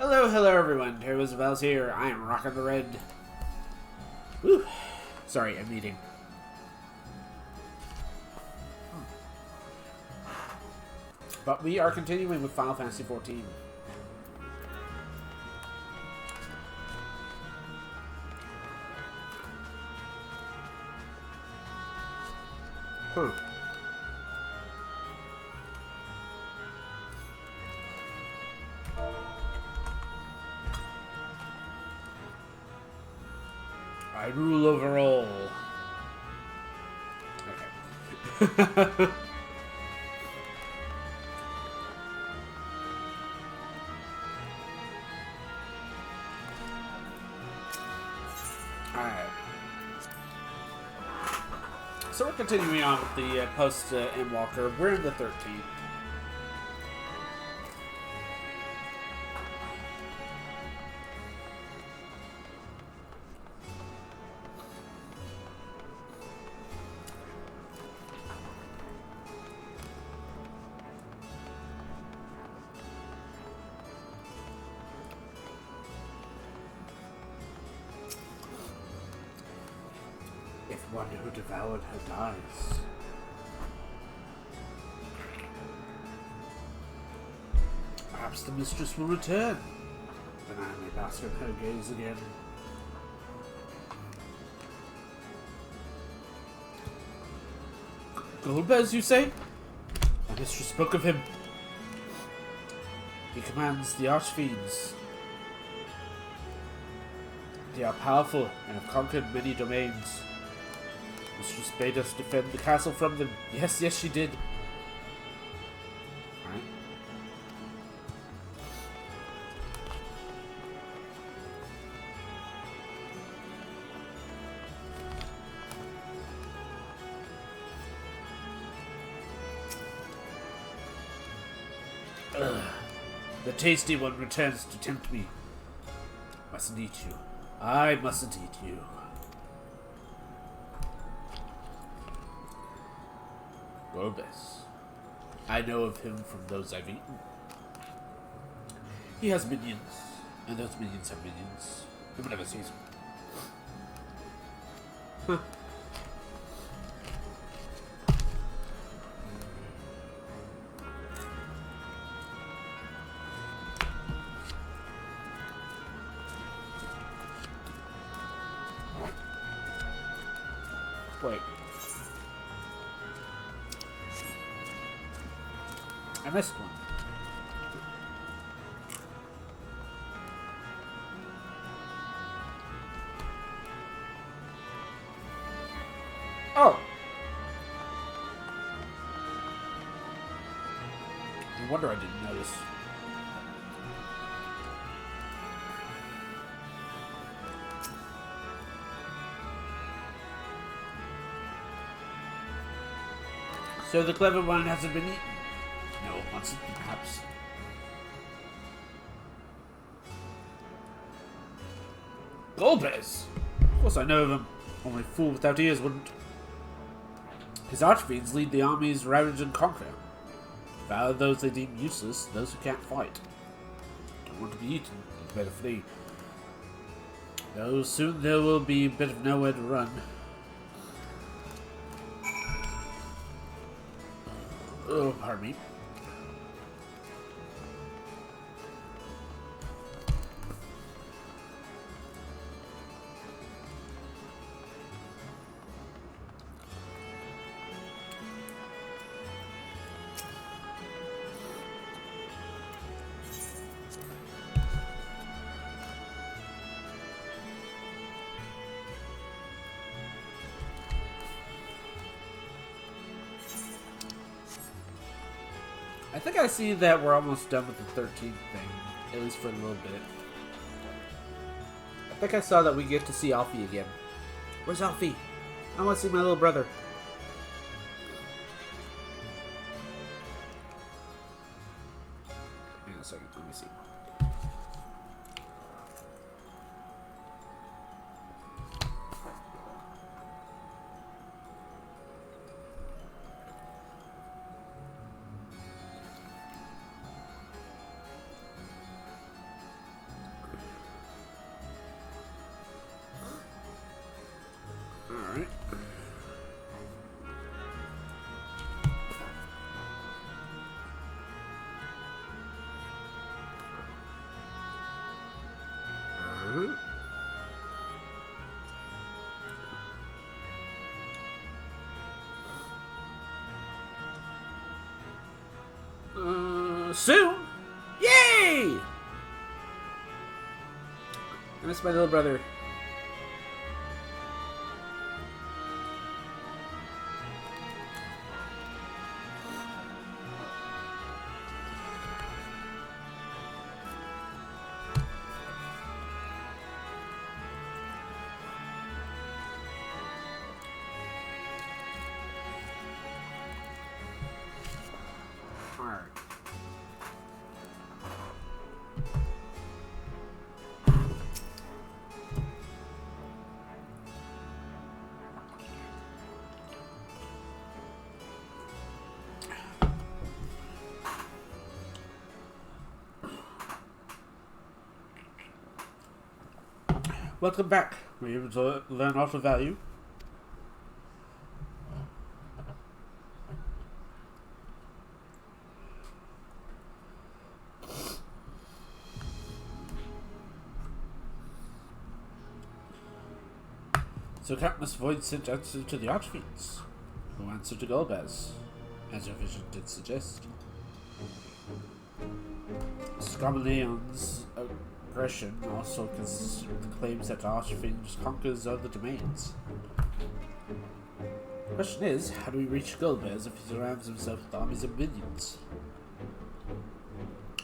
Hello everyone. Terry Isabel's here. I am rocking the red. Whew. Sorry, I'm eating. But we are continuing with Final Fantasy XIV. I rule over all. Okay. Alright. So we're continuing on with the post-Endwalker. We're in the 13th. If one who devoured her dies. Perhaps the mistress will return. Then I may bask in her gaze again. Golbez, you say? My mistress spoke of him. He commands the archfiends. They are powerful and have conquered many domains. Mistress bade us defend the castle from them. Yes, she did. Alright. The tasty one returns to tempt me. Mustn't eat you. I mustn't eat you. Golbez. I know of him from those I've eaten. He has minions, and those minions have minions. Who never sees them. Huh. Wait. I missed one. Oh! No wonder I didn't notice. So the clever one hasn't been eaten? No, once perhaps. Golbez! Of course I know of him. Only a fool without ears wouldn't. His archfiends lead the armies ravage and conquer. Devour those they deem useless, those who can't fight. Don't want to be eaten, better flee. Though soon there will be a bit of nowhere to run. Oh, pardon me. I think I see that we're almost done with the 13th thing, at least for a little bit. I think I saw that we get to see Alfie again. Where's Alfie? I want to see my little brother. Hang on a second, let me see. Soon? Yay! I miss my little brother. Alright. Welcome back. Were you able to learn aught of value? So Captain Void sent answer to the Archfiends, who answered to Golbez, as your vision did suggest. Scromaleon's aggression also consisted with the claims that Archfiends conquers other domains. The question is, how do we reach Golbez if he surrounds himself with armies of minions?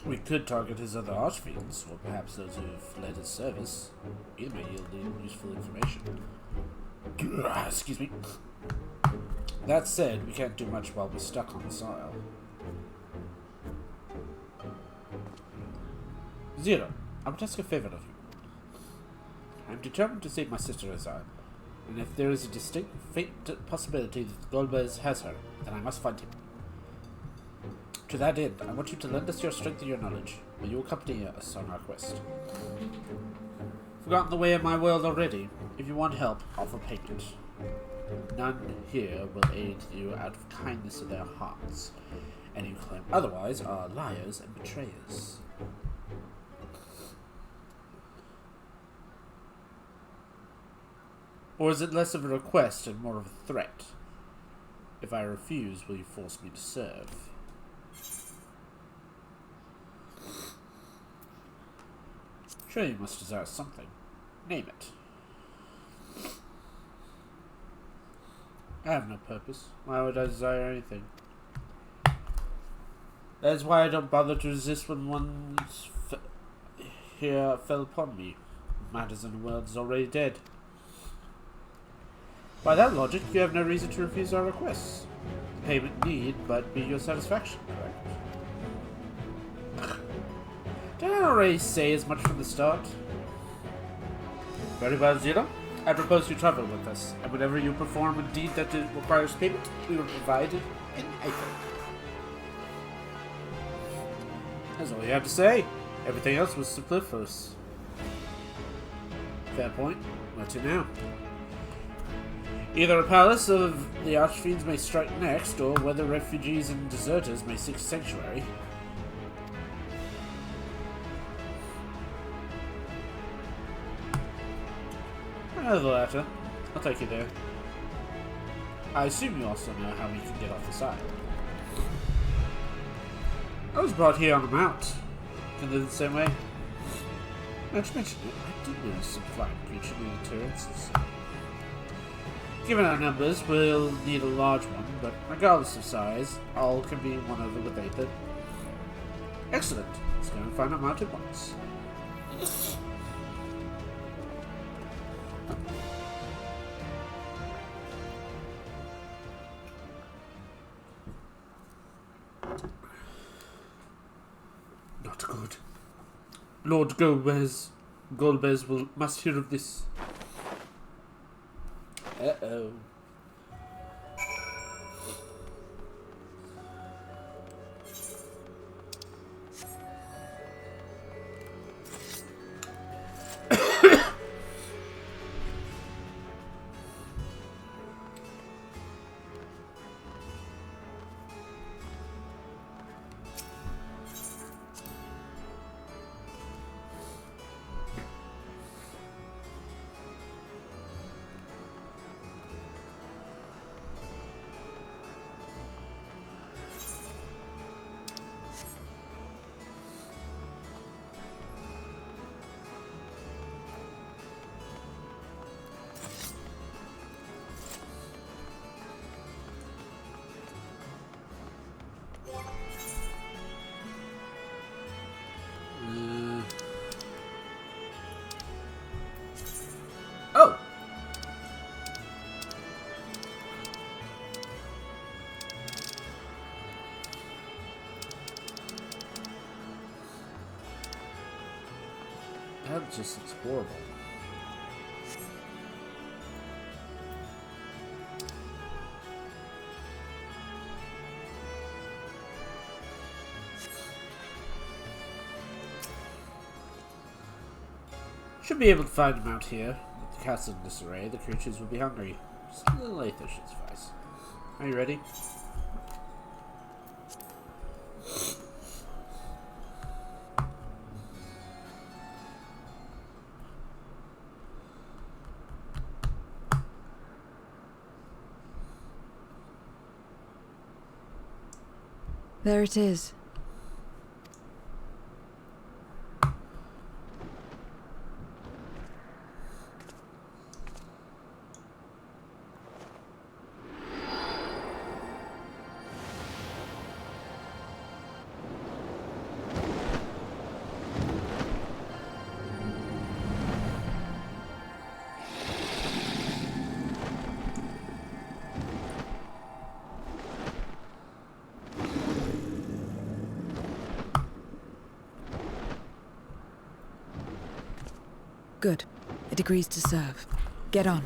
We could target his other Archfiends, or perhaps those who have fled his service. Either may yield useful information. Excuse me. That said, we can't do much while we're stuck on this isle. Zero, I would ask a favor of you. I'm determined to save my sister Azar, and if there is a distinct, faint possibility that Golbez has her, then I must find him. To that end, I want you to lend us your strength and your knowledge. Will you accompany us on our quest? Forgotten the way of my world already. If you want help, offer payment. None here will aid you out of kindness of their hearts. Any who claim otherwise are liars and betrayers. Or is it less of a request and more of a threat? If I refuse, will you force me to serve? Sure, you must desire something. Name it. I have no purpose. Why would I desire anything? That is why I don't bother to resist when one here fell upon me. Matters in the world is already dead. By that logic, you have no reason to refuse our requests. The payment need but be your satisfaction, correct? Did I already say as much from the start? Very well, Zero. I propose you travel with us, and whenever you perform a deed that requires payment, we will provide it in item. That's all you have to say. Everything else was superfluous. Fair point. Where to now? Either a palace of the Archfiends may strike next, or whether refugees and deserters may seek sanctuary. The latter. I'll take you there. I assume you also know how we can get off the side. I was brought here on a mount. Can live the same way. Now to mention it, I did notice some flying creature near the turrets. Given our numbers, we'll need a large one, but regardless of size, all can be won over with Aether. Excellent. Let's go and find our mount at once. Not good. Lord Golbez must hear of this. Uh-oh. That just looks horrible. Should be able to find them out here. With the castle in disarray, the creatures will be hungry. Just a little aether should suffice. Are you ready? There it is. Good. It agrees to serve. Get on.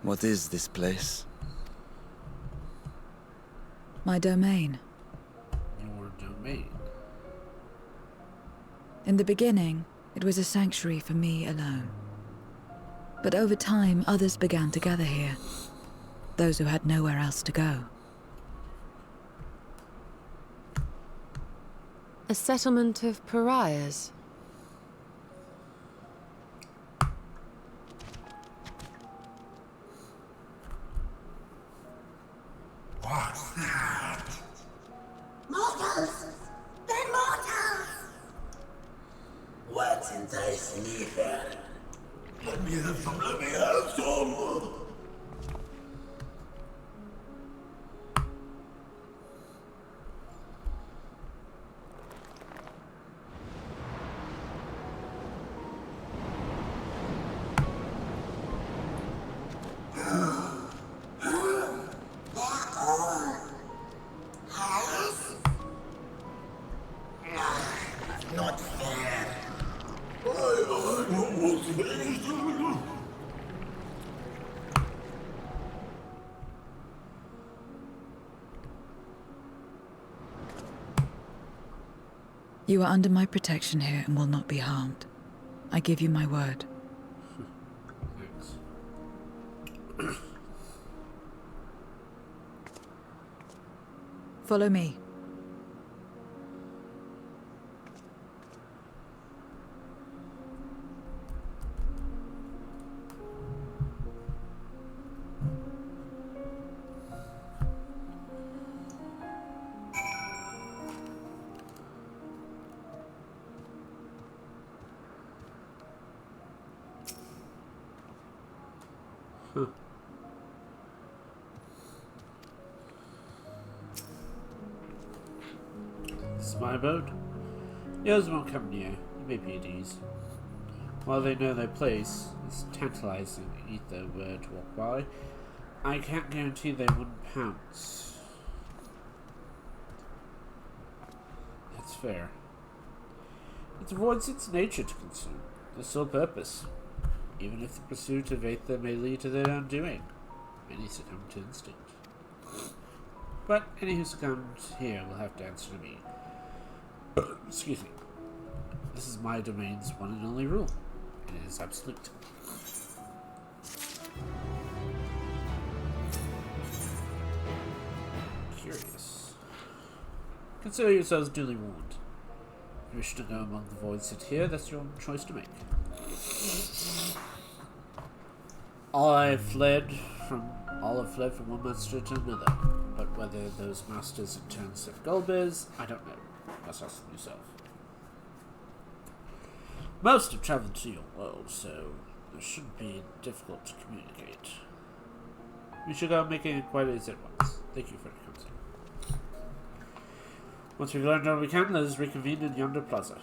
What is this place? My domain. Your domain? In the beginning, it was a sanctuary for me alone. But over time, others began to gather here. Those who had nowhere else to go. A settlement of pariahs? What's that? Mortals! They're mortals! What's in thy sleeper? Let me have some, let me have some! Not fair. You are under my protection here and will not be harmed. I give you my word. Thanks. Follow me. This is my abode. The others won't come near. You may be at ease. While they know their place, it's tantalizing ether were to walk by. I can't guarantee they wouldn't pounce. fair. It avoids its nature to consume, the sole purpose. Even if the pursuit of Aether may lead to their undoing, many succumb to instinct. But any who succumbed here will have to answer to me. Excuse me. This is my domain's one and only rule. It is absolute. Curious. Consider yourselves duly warned. If you wish to go among the void sit here, that's your choice to make. All have fled from one master to another, but whether those masters in turn set Gulbers, I don't know. Must ask them yourself. Most have travelled to your world, so it shouldn't be difficult to communicate. We should go making inquiries at once. Thank you for your consent. Once we've learned all we can, let us reconvene in yonder plaza.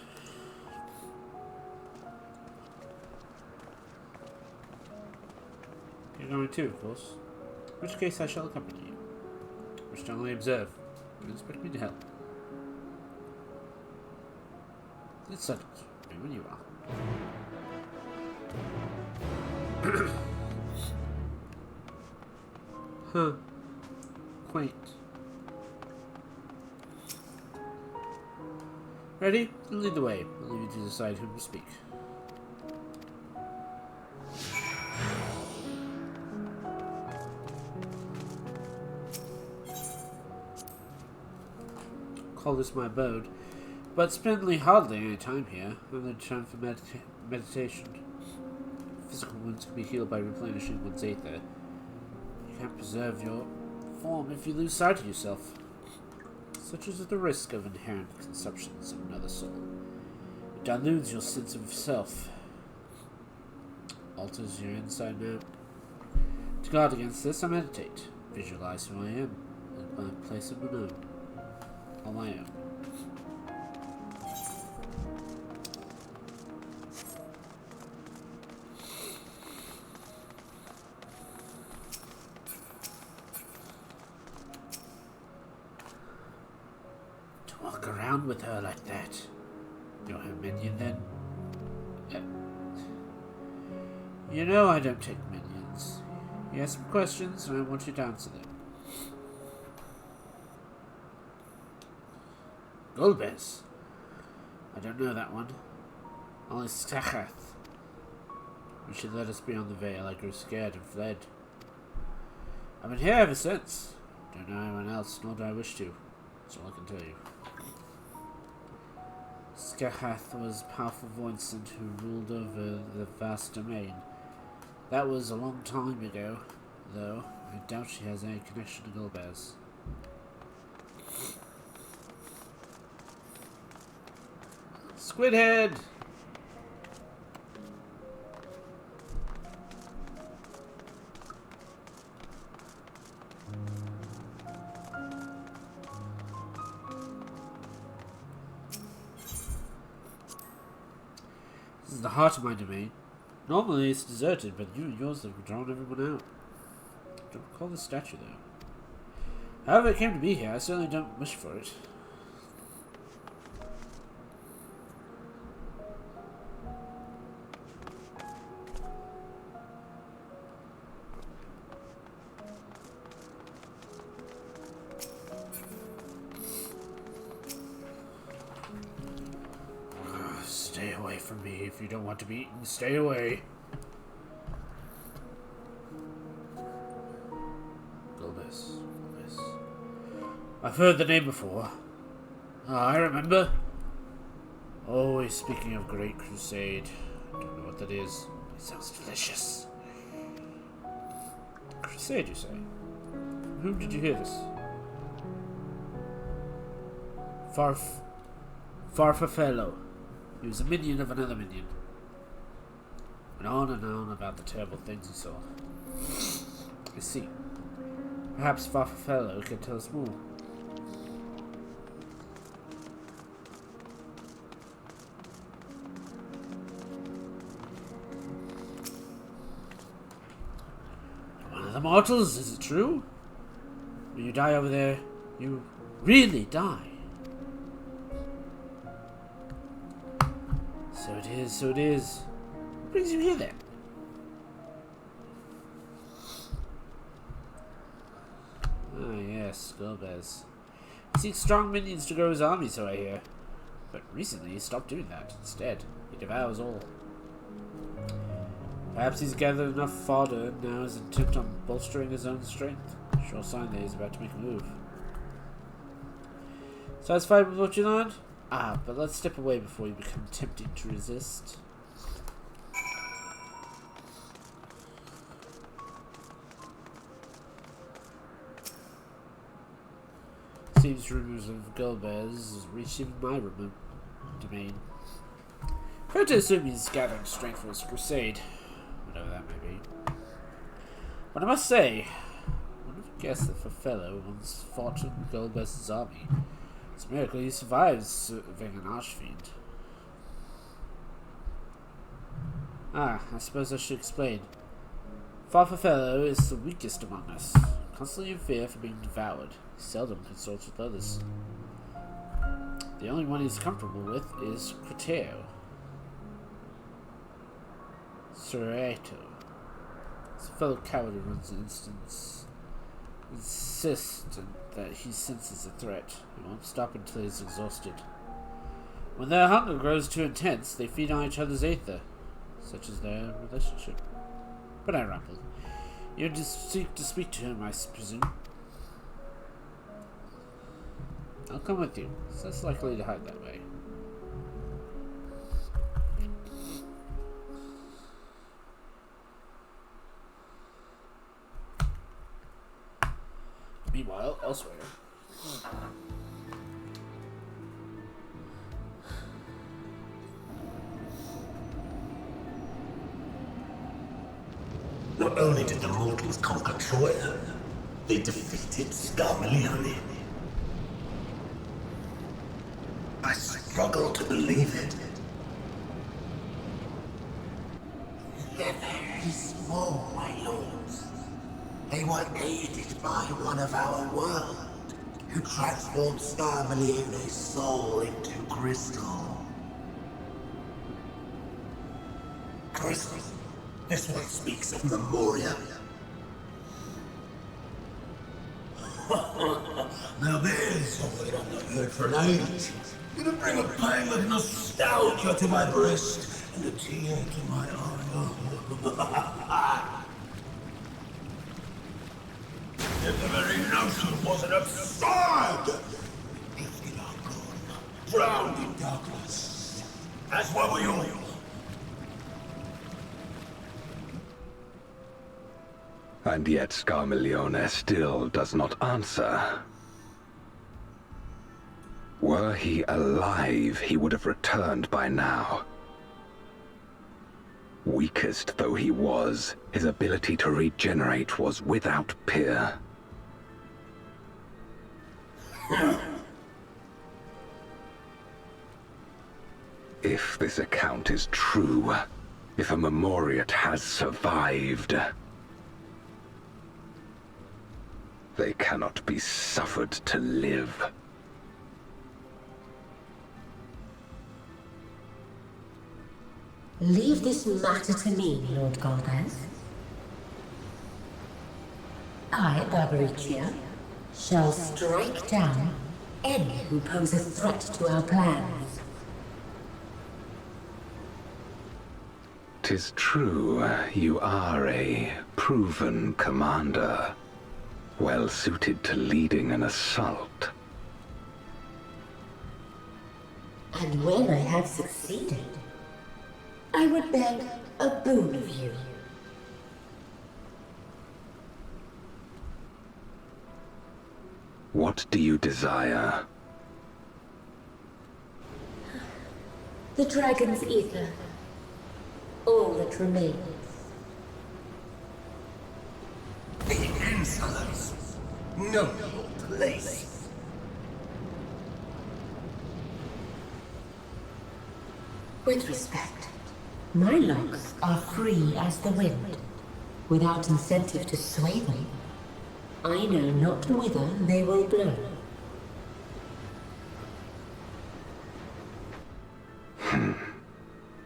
You're going too, of course. In which case I shall accompany you. Wish to only observe. Don't expect me to help. It's settled. Be when you are. Huh. Quaint. Ready? Then lead the way. I'll leave you to decide whom to speak. Call this my abode, but spend hardly any time here. Only time for meditation. Physical wounds can be healed by replenishing one's aether. You can't preserve your form if you lose sight of yourself. Such is the risk of inherent conceptions of another soul. It dilutes your sense of self. Alters your inside now. To guard against this, I meditate. Visualize who I am, and my place of unknown. On my own. To walk around with her like that. You're her minion then? You know I don't take minions. You ask some questions and I want you to answer them. Gulbez. I don't know that one. Only Stachath. When she let us beyond the veil, I grew scared and fled. I've been here ever since. Don't know anyone else, nor do I wish to. That's all I can tell you. Skahath was a powerful voicent who ruled over the vast domain. That was a long time ago, though. I doubt she has any connection to Gulbez. Squidhead! This is the heart of my domain. Normally it's deserted, but you and yours have drawn everyone out. I don't recall the statue, though. However it came to be here, I certainly don't wish for it. Stay away from me if you don't want to be eaten. Stay away. Gulbez. I've heard the name before. I remember. Always speaking of Great Crusade. Don't know what that is. It sounds delicious. Crusade, you say? From whom did you hear this? Farfafello. He was a minion of another minion. Went on and on about the terrible things he saw. I see. Perhaps Farfafello can tell us more. One of the mortals, is it true? When you die over there, you really die. So it is, so it is. What brings you here then? Ah, yes, Golbez. He seeks strong minions to grow his army, so I hear. But recently he stopped doing that. Instead, he devours all. Perhaps he's gathered enough fodder and now is intent on bolstering his own strength. Sure sign that he's about to make a move. Satisfied with what you learned? Ah, but let's step away before you become tempting to resist. Seems rumors of Golbez reach even my remote domain. Fair to assume he's gathering strength for his crusade, whatever that may be. But I must say, I would have guessed that Fellow once fought in Golbez's army. It's a miracle he survives serving an archfiend. Ah, I suppose I should explain. Fellow is the weakest among us, constantly in fear for being devoured. He seldom consults with others. The only one he's comfortable with is Criteo. Serato. It's a fellow coward who runs an instance. Insistent that he senses a threat. He won't stop until he's exhausted. When their hunger grows too intense, they feed on each other's aether. Such is their relationship. But I rambled. You just seek to speak to him, I presume. I'll come with you. It's less likely to hide that way. Meanwhile, elsewhere. Not only did the mortals conquer Troy, they defeated Scarmalione. I struggle to believe it. They're very small, my lords. They were aided by one of our world, who transformed Scarmalione's soul into crystal. Crystal? This one speaks of Memoria. Now there's something I've not heard for an age. It'll bring a pang of nostalgia to my breast and a tear to my eye. If the very notion wasn't absurd! Drifting our blood, drowned in darkness. That's what we all. And yet Scarmalione still does not answer. Were he alive, he would have returned by now. Weakest though he was, his ability to regenerate was without peer. If this account is true, if a Memoriat has survived, they cannot be suffered to live. Leave this matter to me, Lord Golbez. I, Barbaricia, shall strike down any who pose a threat to our plans. 'Tis true, you are a proven commander, well suited to leading an assault. And when I have succeeded, I would beg a boon of you. What do you desire? The dragon's ether. All that remains. The insolence! No place! With respect, my locks are free as the wind, without incentive to sway them. I know not whither they will blow.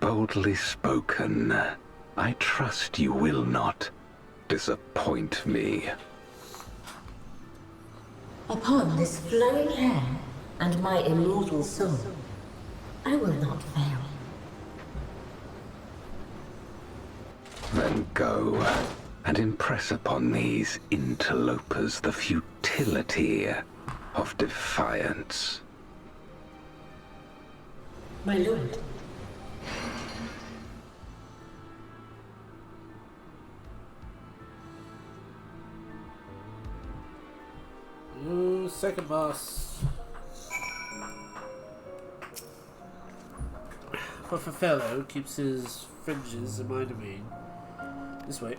boldly spoken. I trust you will not disappoint me. Upon this flowing hair and my immortal soul, I will not fail. Then go and impress upon these interlopers the futility of defiance. My lord. Ooh, second boss. Fellow keeps his fringes in my domain. This way.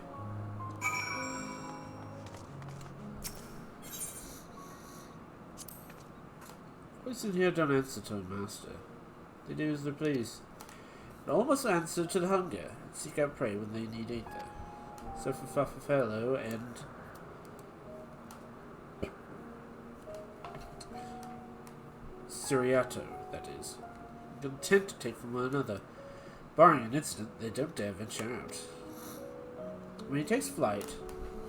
Voices in here don't answer to a master. They do as they please. But almost answer to the hunger and seek out prey when they need either. So for Fellow and Siriato, that is, content to take from one another. Barring an incident, they don't dare venture out. When he takes flight,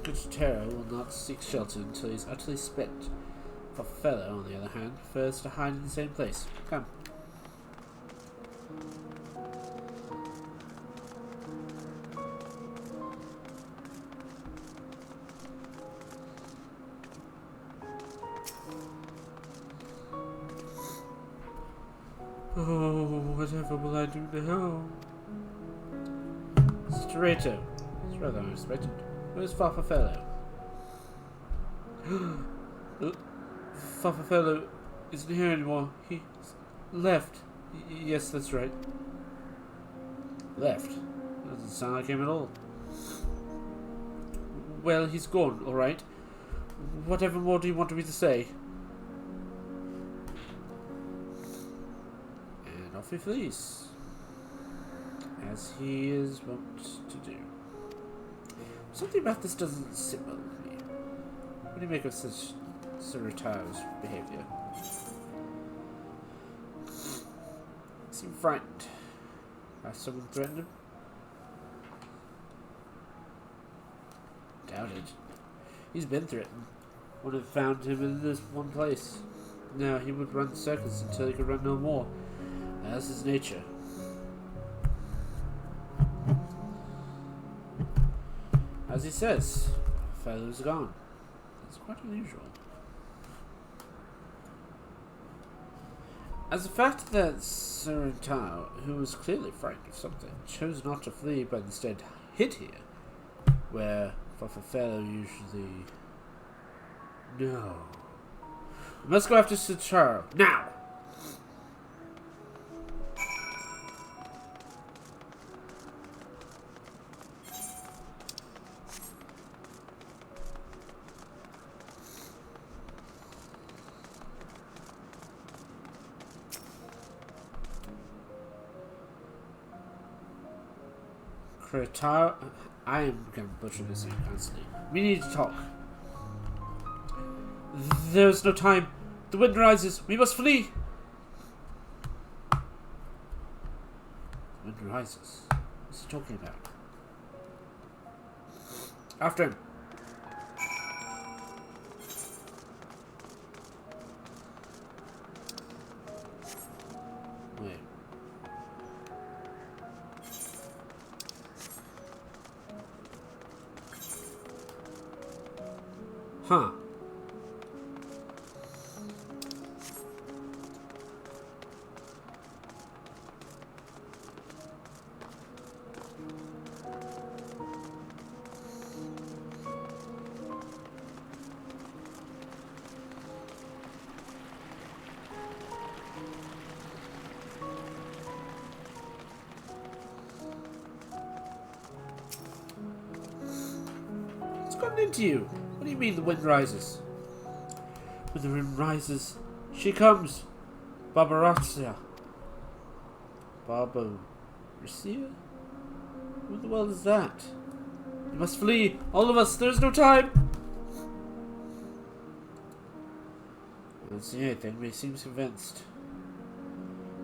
Good Terror will not seek shelter until he is utterly spent. Fellow, on the other hand, prefers to hide in the same place. Come. Oh, whatever will I do now? Strato. It's rather unexpected. Where's Fellow? Fellow isn't here anymore. He left. Yes, that's right. Left? Doesn't sound like him at all. Well, he's gone, alright. Whatever more do you want me to say? And off he flees. As he is wont to do. Something about this doesn't sit well with me. What do you make of such Siritao's behavior? He seemed frightened. Has someone threatened him? Doubt it. He's been threatened. One had found him in this one place. Now he would run circles until he could run no more. That's his nature. As he says, Fellow's gone. It's quite unusual. As the fact that Siritao, who was clearly frightened of something, chose not to flee but instead hid here, where Fellow usually... No. We must go after Siritao, now! I am going to butcher this name constantly. We need to talk. There's no time. The wind rises. We must flee. The wind rises. What's he talking about? After him. Wait. Huh. What's gotten into you? What do you mean the wind rises? When the wind rises, she comes. Barbarazia. Barbarazia? Who the world is that? We must flee, all of us. There's no time. I don't see anything, but he seems convinced.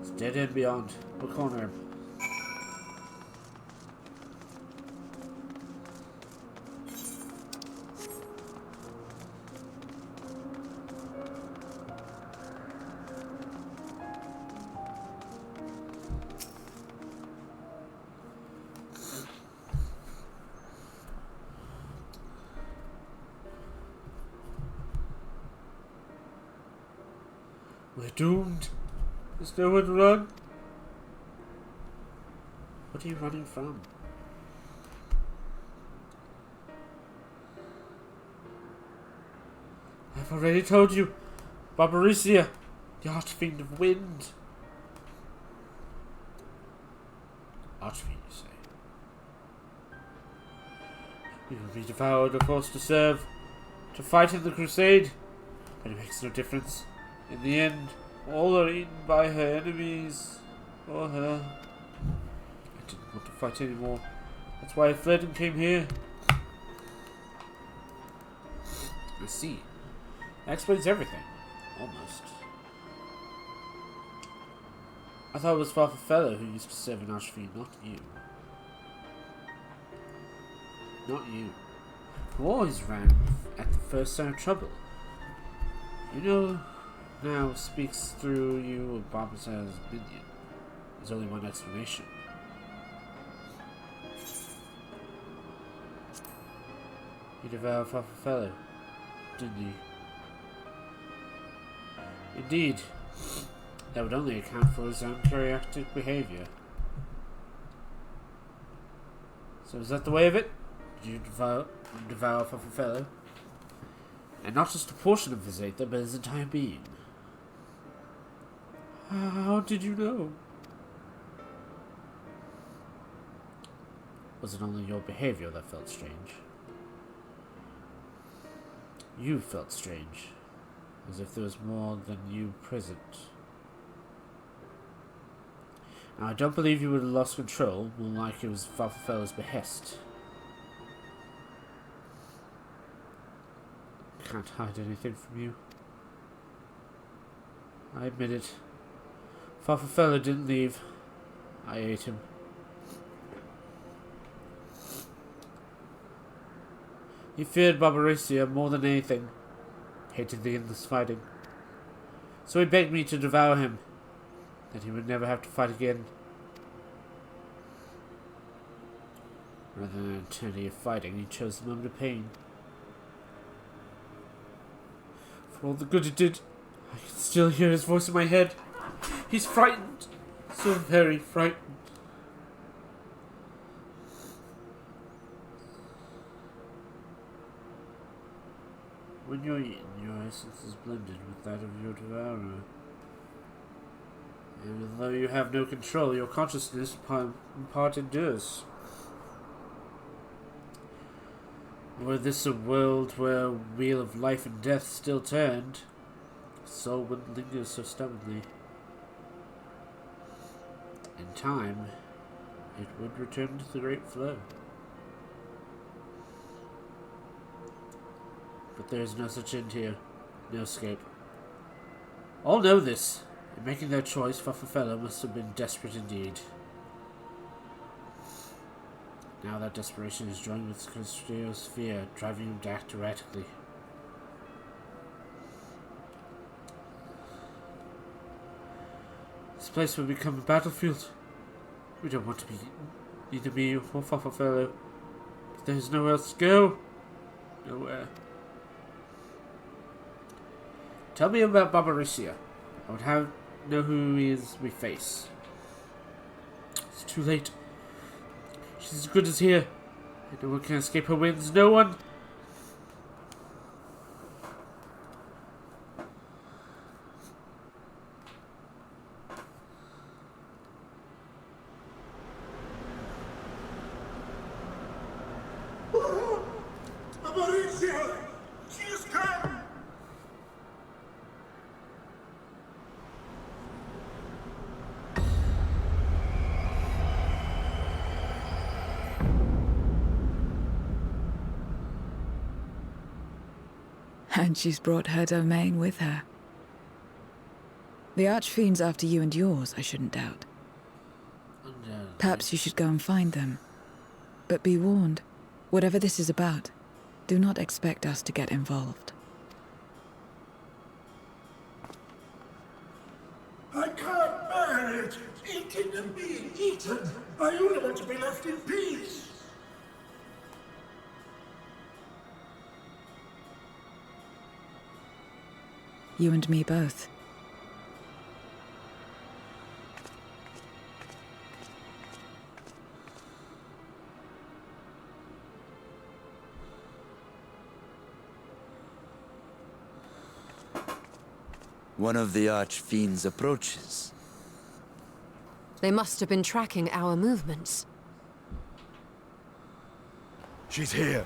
It's dead end beyond. We'll corner him. We're doomed. There's nowhere to run. What are you running from? I've already told you. Barbarisia, the Archfiend of Wind. Archfiend, you say? You will be devoured or forced to serve, to fight in the crusade, but it makes no difference. In the end, all are eaten by her enemies, or her. I didn't want to fight anymore. That's why I fled and came here. I see. That explains everything. Almost. I thought it was Farfafello who used to serve an Archfiend, not you. Not you. Who always ran at the first sign of trouble. You know, now speaks through you of Barbarisa's minion. There's only one explanation. You devoured Farfafello, didn't you? Indeed. That would only account for his uncharacteristic behavior. So is that the way of it? Did you devour Farfafello? And not just a portion of his aether, but his entire being. How did you know? Was it only your behavior that felt strange? You felt strange. As if there was more than you present. Now, I don't believe you would have lost control, more like it was Farfafello's behest. Can't hide anything from you. I admit it. Farfafello didn't leave. I ate him. He feared Barbarisia more than anything. Hated the endless fighting. So he begged me to devour him. That he would never have to fight again. Rather than an eternity of fighting, he chose the moment of pain. For all the good it did, I can still hear his voice in my head. He's frightened. So very frightened. When you're eaten, your essence is blended with that of your devourer. And although you have no control, your consciousness in part endures. Were this a world where a wheel of life and death still turned, the soul wouldn't linger so stubbornly. In time, it would return to the great flow. But there is no such end here, no escape. All know this. In making their choice, Farfafello must have been desperate indeed. Now that desperation is joined with Castrio's fear, driving him to act erratically. This place will become a battlefield. We don't want to be eaten, neither me or Farfafello. But there's nowhere else to go. Nowhere. Tell me about Barbarisia. I would have know who he is we face. It's too late. She's as good as here. And no one can escape her winds. No one! Barbarisia! She has come! And she's brought her domain with her. The Archfiend's after you and yours, I shouldn't doubt. Perhaps you should go and find them. But be warned, whatever this is about, do not expect us to get involved. I can't bear it! Eating and being eaten! I only want to be left in peace! You and me both. One of the Archfiends approaches. They must have been tracking our movements. She's here.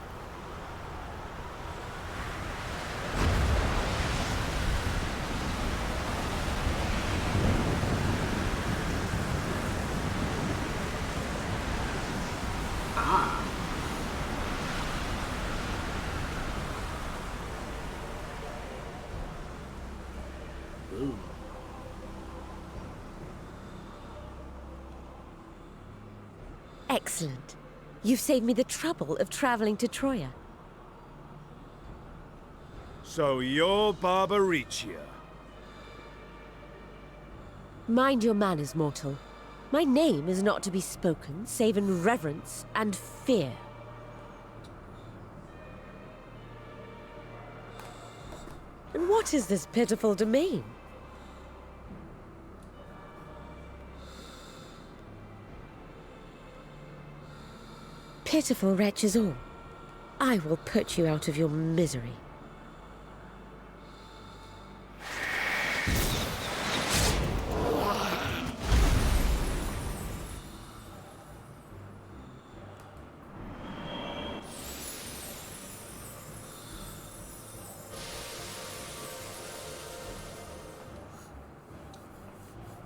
Ooh. Excellent. You've saved me the trouble of traveling to Troya. So you're Barbaricia. Mind your manners, mortal. My name is not to be spoken save in reverence and fear. And what is this pitiful domain? Pitiful wretches all. I will put you out of your misery.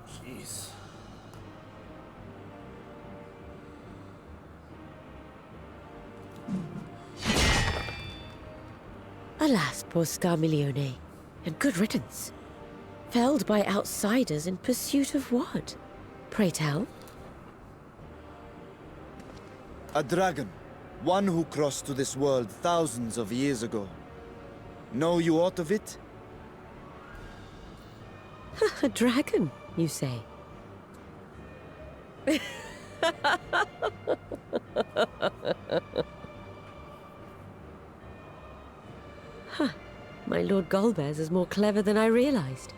Jeez. Alas, poor Scarmiglione, and good riddance. Felled by outsiders in pursuit of what? Pray tell? A dragon. One who crossed to this world thousands of years ago. Know you aught of it? A dragon, you say? Huh. My Lord Golbez is more clever than I realized.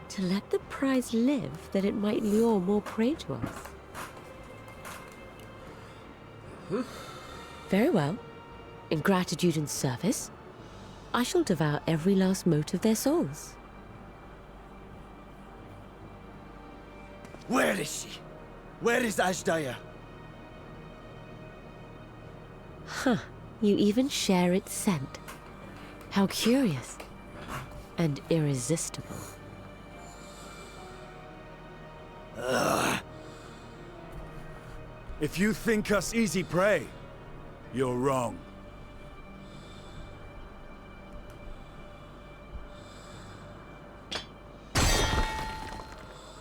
To let the prize live, that it might lure more prey to us. Very well. In gratitude and service, I shall devour every last mote of their souls. Where is she? Where is Ashdaya? Huh. You even share its scent. How curious. And irresistible. If you think us easy prey, you're wrong.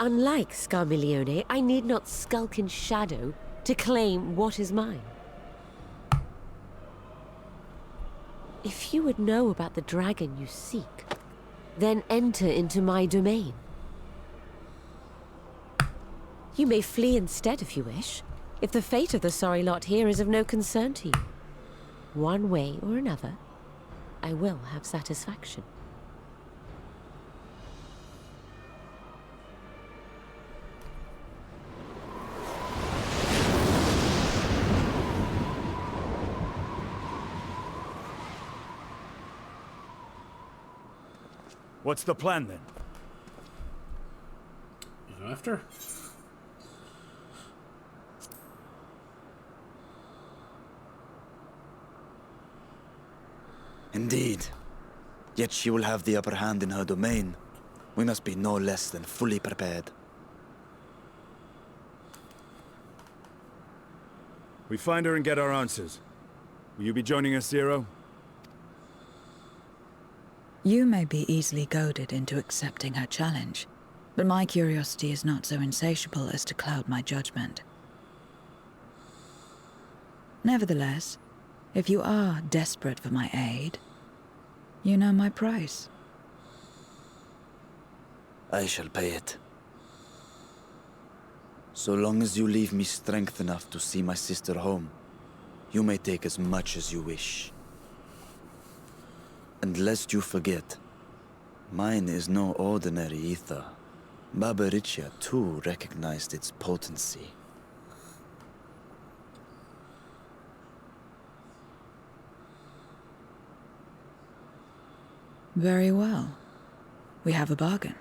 Unlike Scarmiglione, I need not skulk in shadow to claim what is mine. If you would know about the dragon you seek, then enter into my domain. You may flee instead if you wish, if the fate of the sorry lot here is of no concern to you. One way or another, I will have satisfaction. What's the plan then? You go after? Indeed. Yet she will have the upper hand in her domain. We must be no less than fully prepared. We find her and get our answers. Will you be joining us, Zero? You may be easily goaded into accepting her challenge, but my curiosity is not so insatiable as to cloud my judgment. Nevertheless, if you are desperate for my aid, you know my price. I shall pay it. So long as you leave me strength enough to see my sister home, you may take as much as you wish. And lest you forget, mine is no ordinary ether. Barbaricia too recognized its potency. Very well. We have a bargain.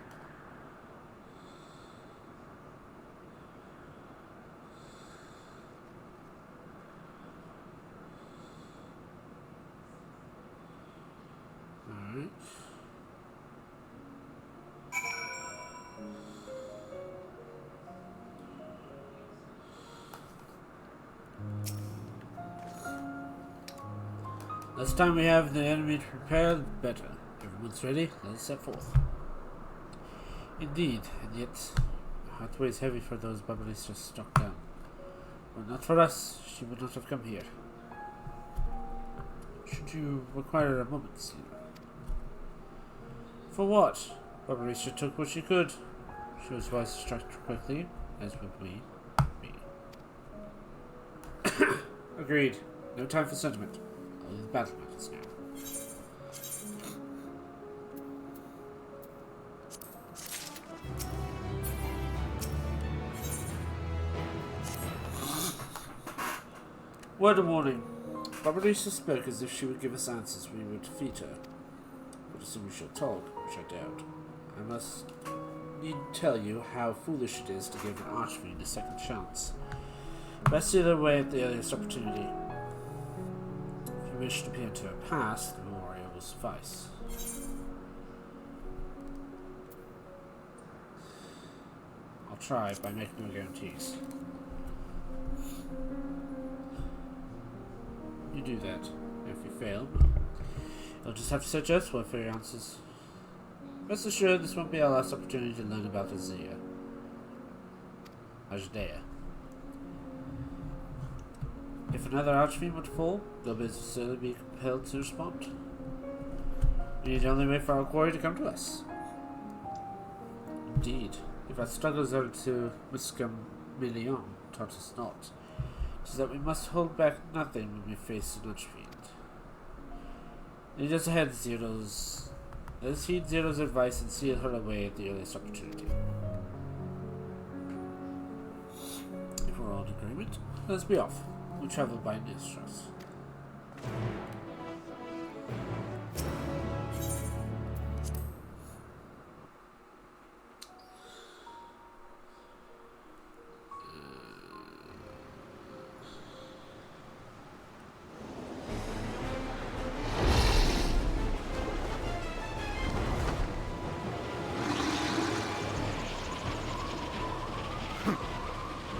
Less time we have the enemy to prepare, the better. Everyone's ready, let us set forth. Indeed, and yet my heart weighs heavy for those Babylonians just struck down. Were it not for us, she would not have come here. Should you require a moment, Caesar? For what? Barbarisha took what she could. She was wise to strike quickly, as would we. Agreed. No time for sentiment. Only the battle matters now. Word of warning. Barbarisha spoke as if she would give us answers we would defeat her. But assume we shall talk, which I doubt. I must need tell you how foolish it is to give an archfiend a second chance. Best either way at the earliest opportunity. If you wish to peer into her past, the memorial will suffice. I'll try by making no guarantees. You do that. If you fail, you'll just have to search elsewhere for your answers. Rest assured, this won't be our last opportunity to learn about Ajdea. If another archfiend were to fall, Gomez will certainly be compelled to respond. We need only wait for our quarry to come to us. Indeed, if our struggles are to Miscamillion taught us not, it is that we must hold back nothing when we face an archfiend. Lead us ahead, Zero's. Let us heed Zero's advice and seal her away at the earliest opportunity. If we're all in agreement, let us be off. We travel by Nistros.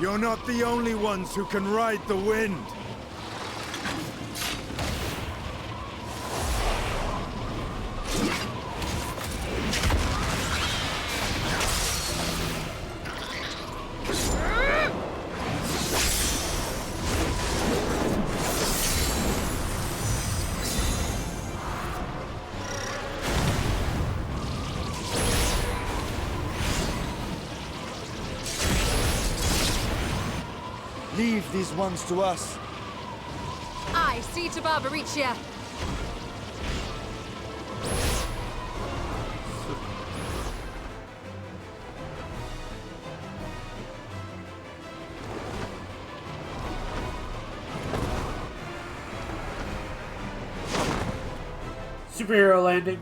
You're not the only ones who can ride the wind. Leave these ones to us. I see to Barbaricia. Superhero landing.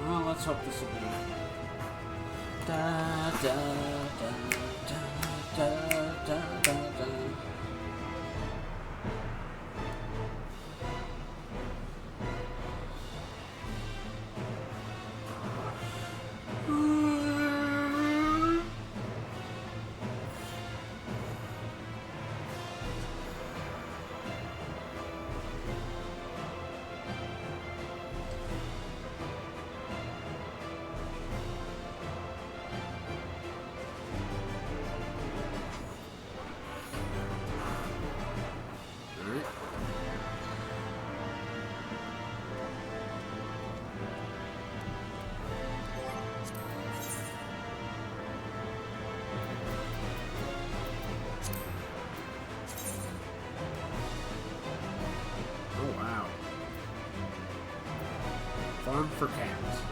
Well, let's hope this will be. Da da da da da da da da. Oh wow. Farm for cats.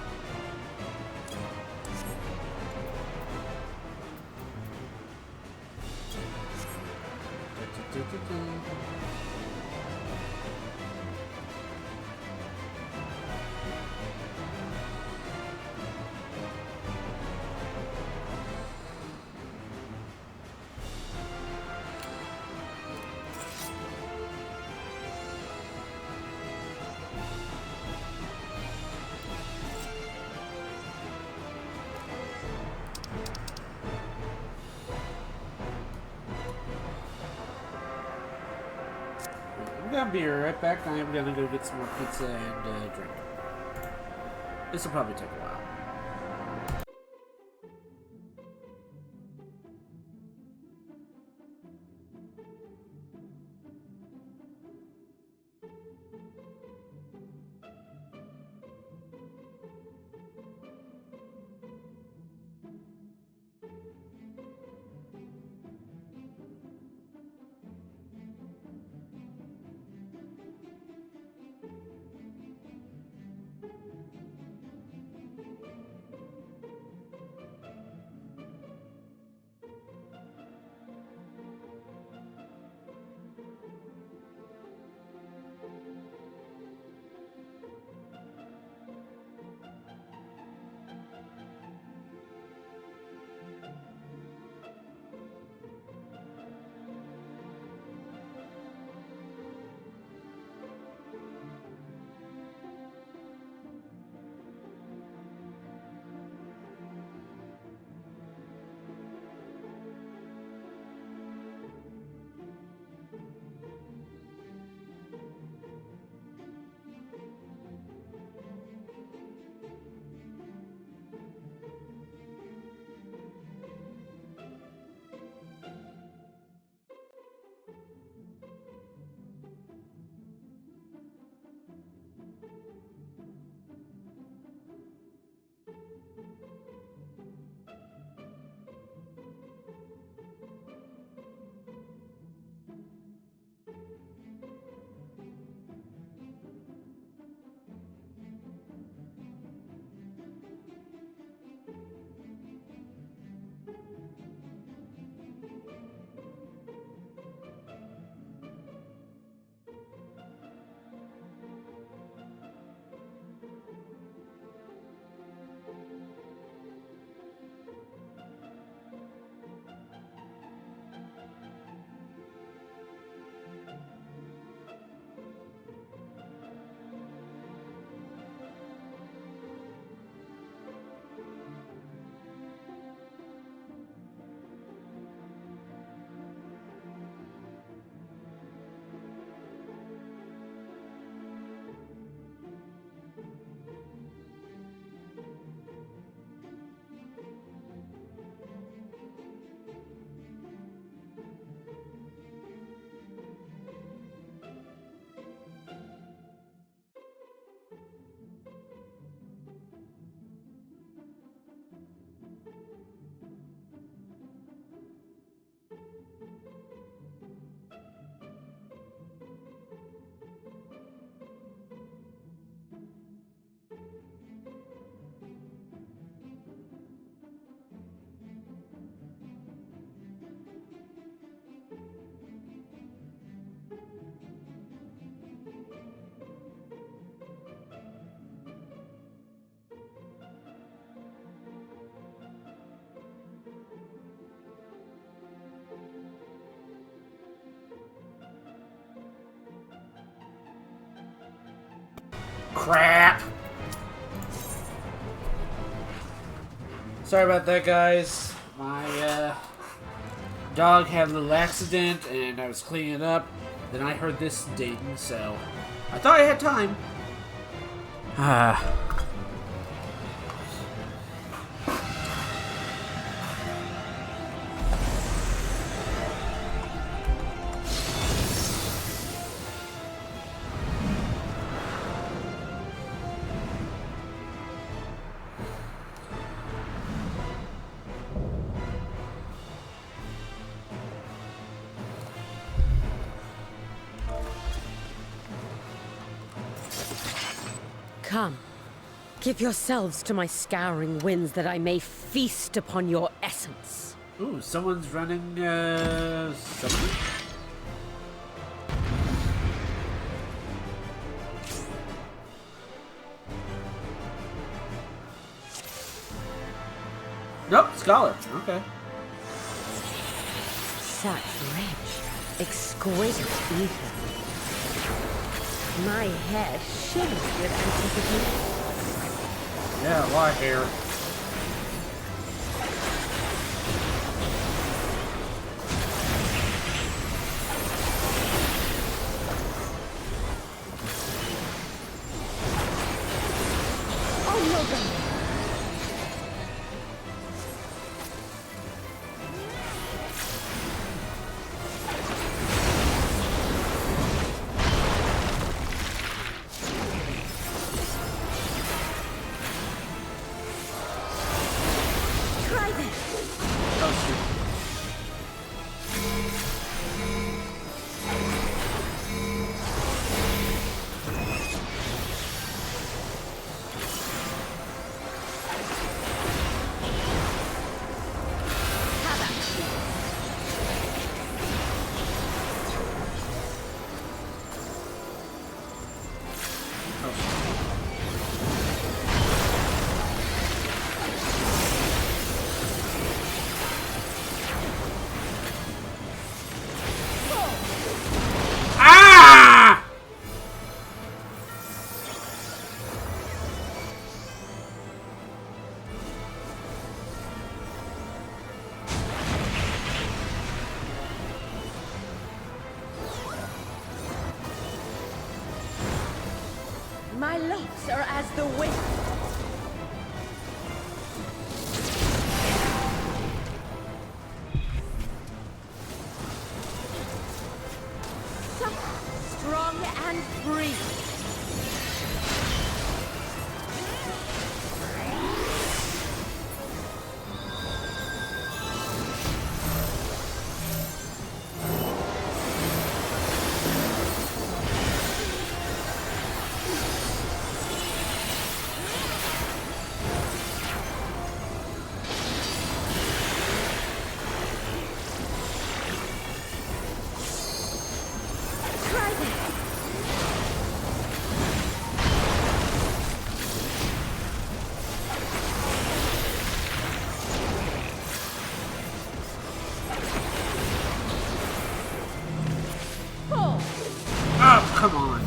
I'm gonna be right back. I am gonna go get some more pizza and drink. This will probably take a while. Crap! Sorry about that, guys. My dog had a little accident and I was cleaning it up. Then I heard this ding, so I thought I had time. Come, give yourselves to my scouring winds that I may feast upon your essence. Ooh, someone's running, someone? Nope, Scholar. Okay. Such rich, exquisite ether. My head shivers with anticipation. Yeah, a lot of hair. Oh, no, God. My locks are as the wind. Soft, strong, and free. Oh, come on.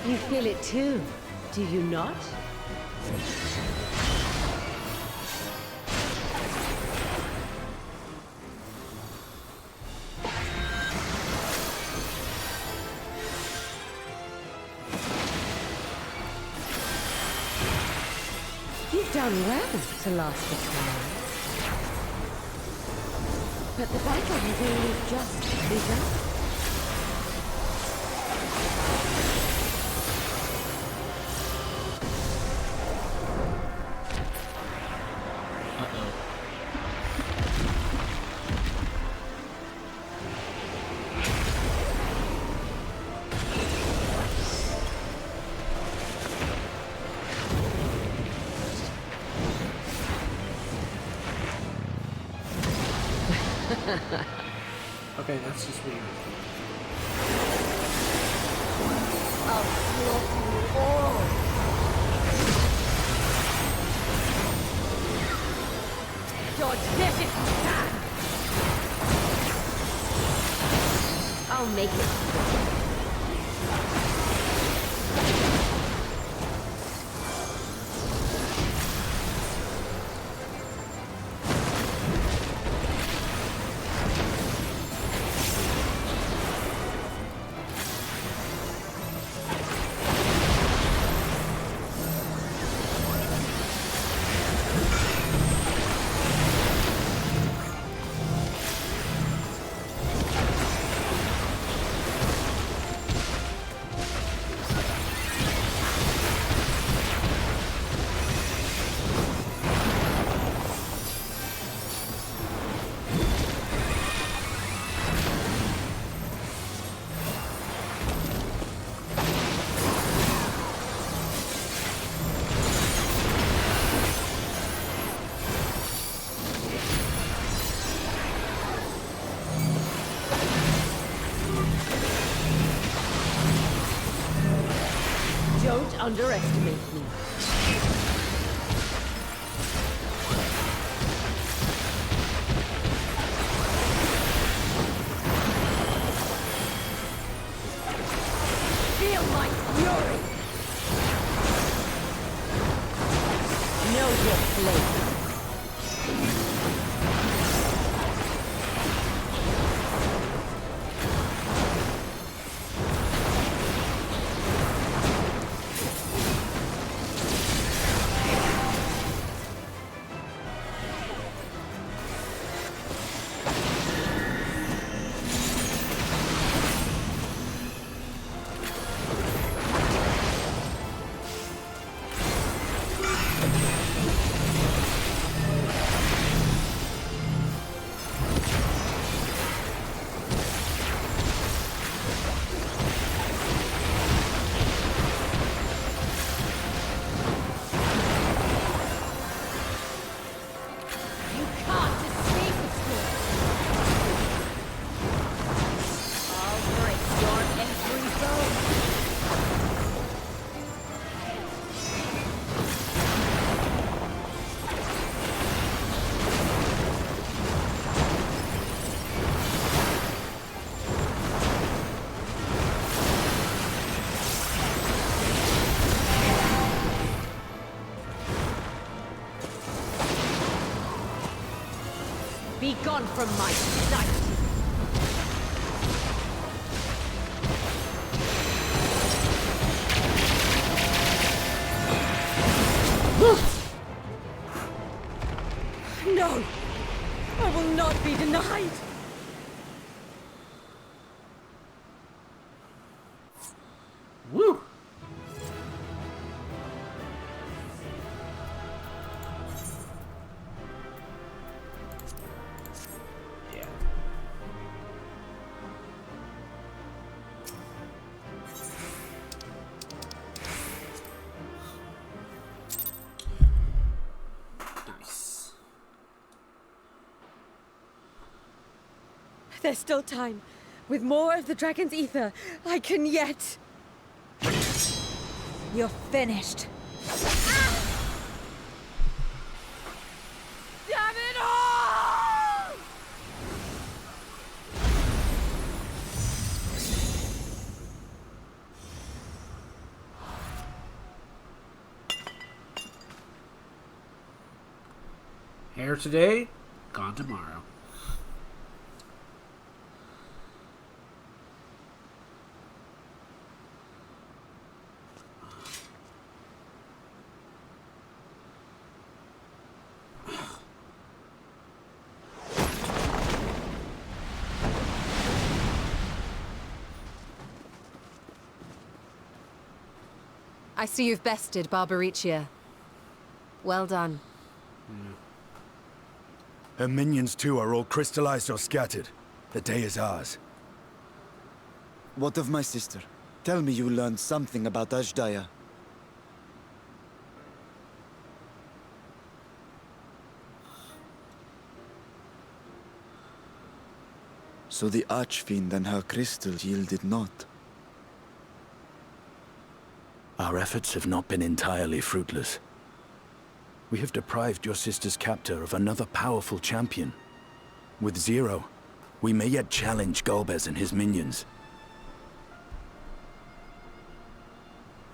You feel it too, do you not? You've done well to last this long. But the battle has only just begun. Okay, that's just weird. I'll slaughter you all. Dodge this if you can. I'll make it. Don't underestimate me. Feel my fury! Know your place. Be gone from my sight! No! I will not be denied! Woo! Yeah. Nice. There's still time. With more of the dragon's ether, I can yet... You're finished. Damn it all! Here today, gone tomorrow. I see you've bested Barbaricia. Well done. Her minions too are all crystallized or scattered. The day is ours. What of my sister? Tell me you learned something about Ashdaya. So the Archfiend and her crystal yielded not. Our efforts have not been entirely fruitless. We have deprived your sister's captor of another powerful champion. With Zero, we may yet challenge Golbez and his minions.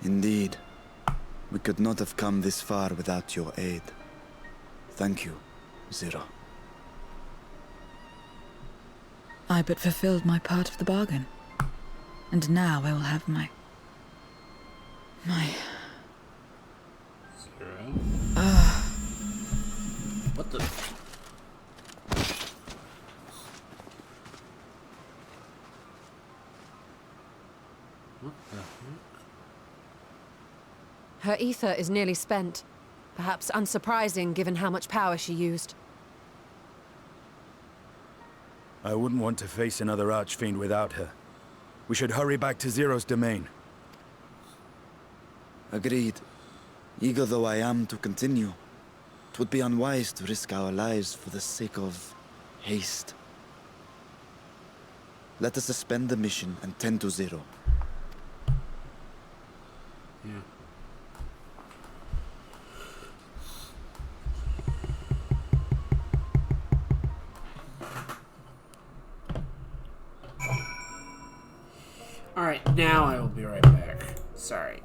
Indeed. We could not have come this far without your aid. Thank you, Zero. I but fulfilled my part of the bargain. And now I will have my... Zero. What the... What the heck? Her ether is nearly spent. Perhaps unsurprising given how much power she used. I wouldn't want to face another Archfiend without her. We should hurry back to Zero's domain. Agreed. Eager though I am to continue, it would be unwise to risk our lives for the sake of haste. Let us suspend the mission and tend to Zero. Yeah. Alright, now I will be right back. Sorry.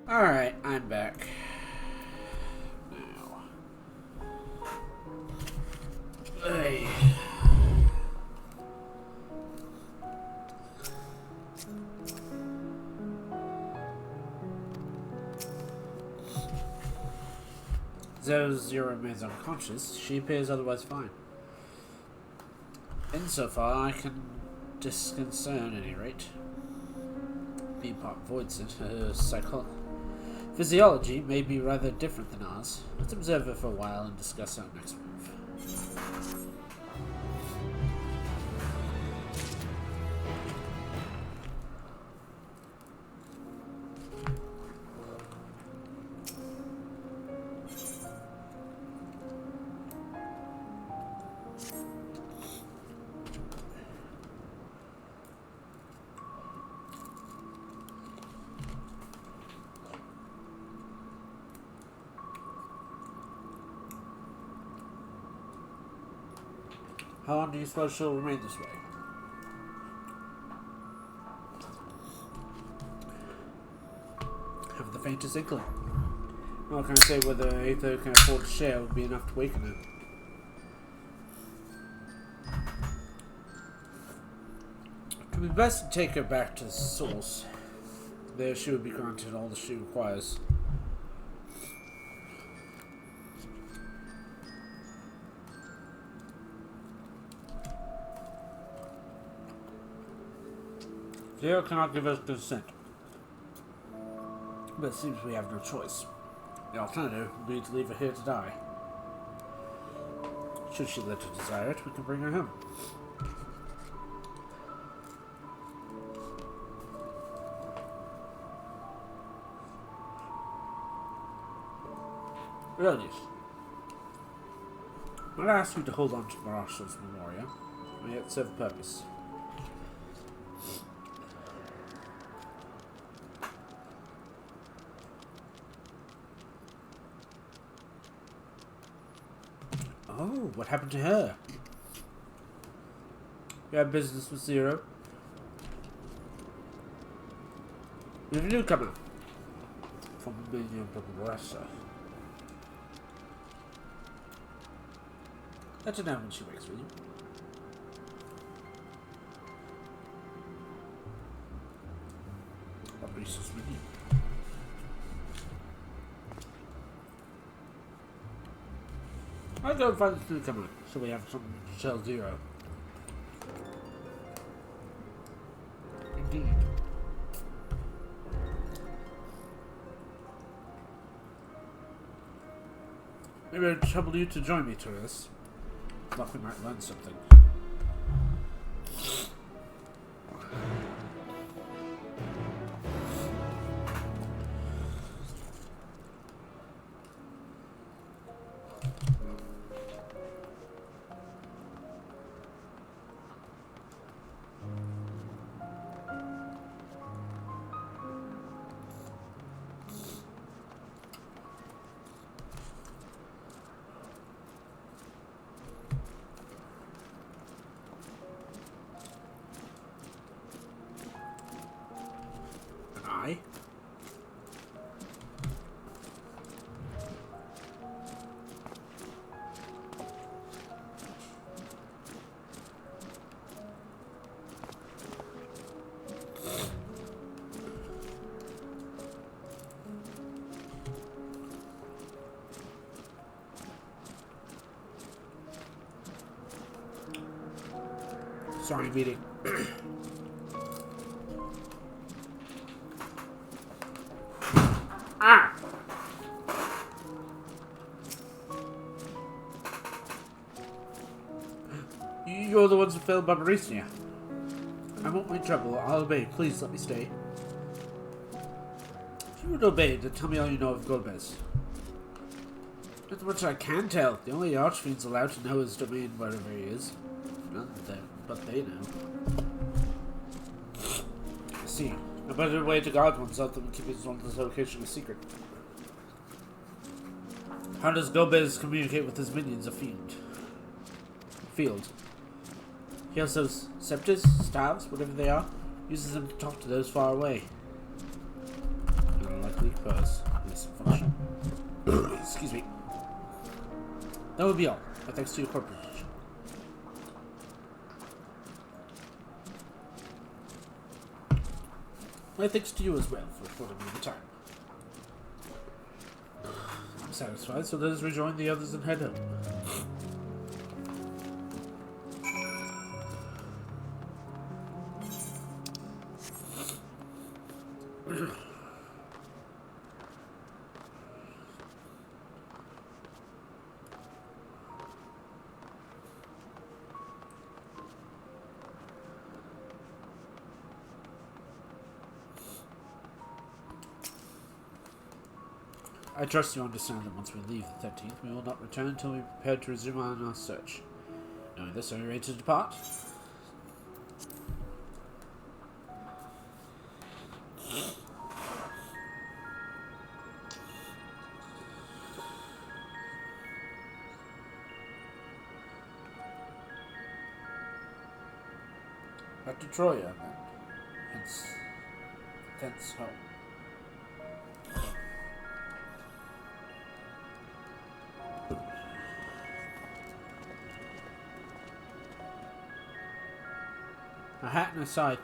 Alright, I'm back. Now. Hey. Though Zero remains unconscious, she appears otherwise fine. Insofar I can disconcern at any rate. Being part voids it, her physiology may be rather different than ours. Let's observe her for a while and discuss our next move. How long do you suppose she'll remain this way? Have the faintest inkling. Nor can I say whether Aether can afford to share would be enough to waken her. It would be best to take her back to the source. There she would be granted all that she requires. Zero cannot give us consent, but it seems we have no choice. The alternative would be to leave her here to die. Should she let her desire it, we can bring her home. Religious. I'd ask you to hold on to Marshall's memorial, and yet serve a purpose. Oh, what happened to her? You have business with Zero? We have a newcomer from Progressa. Let her know when she wakes, will you? What reasons with you? I'll go and find this newcomer, so we have something to tell Zero. Indeed. Maybe I'll trouble you to join me to this. Thought we might learn something. Sorry, meeting. Ah! You're the ones who failed Barbaricnia. I won't make trouble. I'll obey. Please let me stay. If you would obey, then tell me all you know of Golbez. Not much I can tell. The only Archfiend's allowed to know his domain, wherever he is. None of them, but they know. I see. A better way to guard oneself than keeping one's location a secret. How does Golbez communicate with his minions afield? He has those scepters, staves, whatever they are, uses them to talk to those far away. Unlikely. suppose. At least some function. Excuse me. That would be all. My thanks to your corporation. My thanks to you as well for affording me the time. I'm satisfied, so let us rejoin the others and head home. I trust you understand that once we leave the 13th, we will not return until we are prepared to resume on our search. Knowing this, are you ready to depart? Back to Troya, then. Thence home. A hat and a scythe.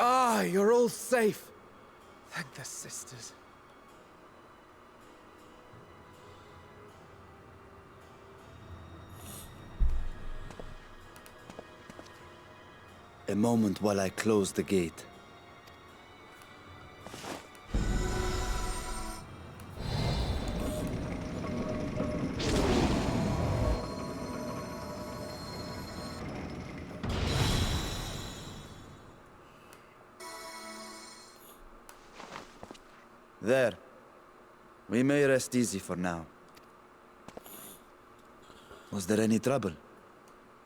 Ah, you're all safe. Thank the sisters. A moment while I close the gate. There. We may rest easy for now. Was there any trouble?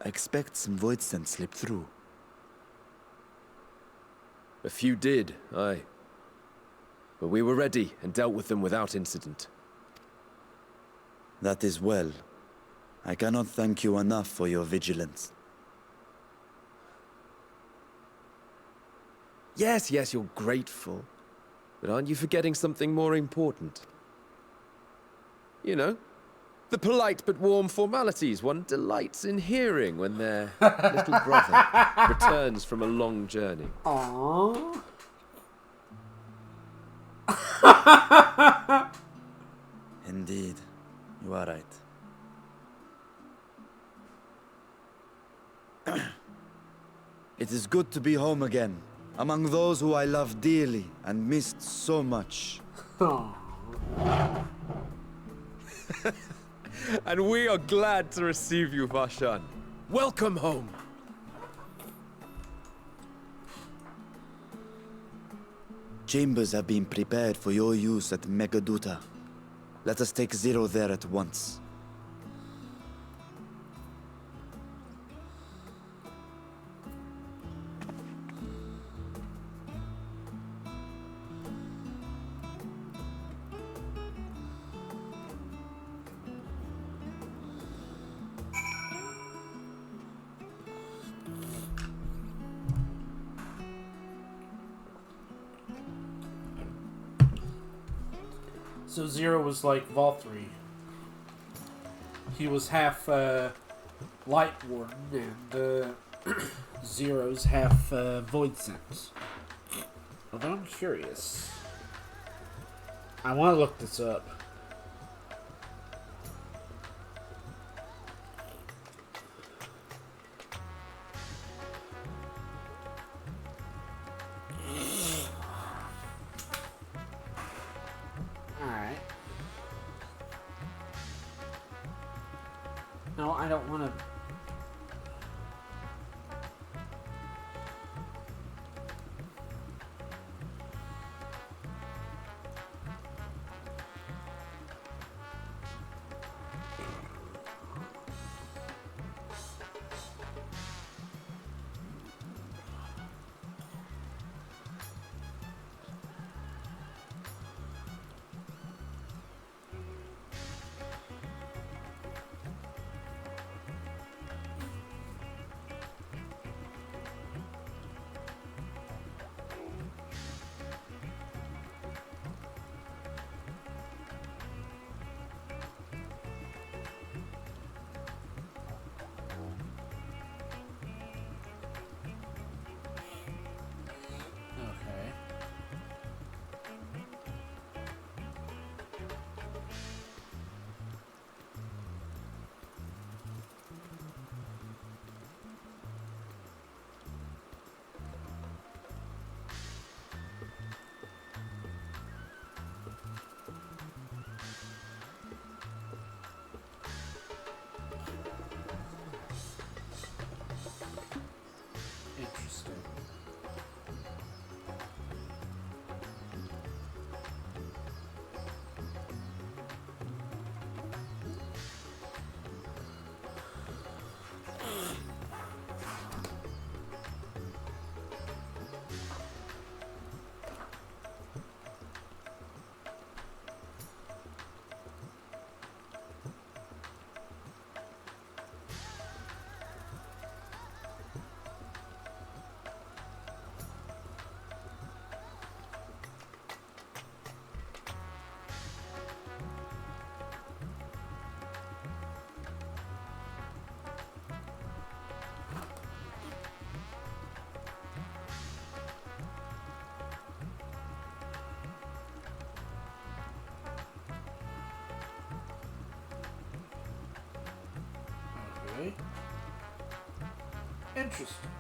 I expect some void scent slipped through. A few did, aye. But we were ready and dealt with them without incident. That is well. I cannot thank you enough for your vigilance. Yes, you're grateful. But aren't you forgetting something more important? You know, the polite but warm formalities one delights in hearing when their little brother returns from a long journey. Aww. Indeed, you are right. It is good to be home again, among those who I love dearly and missed so much. And we are glad to receive you, Vashan. Welcome home. Chambers have been prepared for your use at Megaduta. Let us take Zero there at once. So Zero was like Valtteri. He was half Light Warden and Zeros have void sense. Although I'm curious. I want to look this up. Alright. No, I don't want to... Interesting. Okay. Interesting.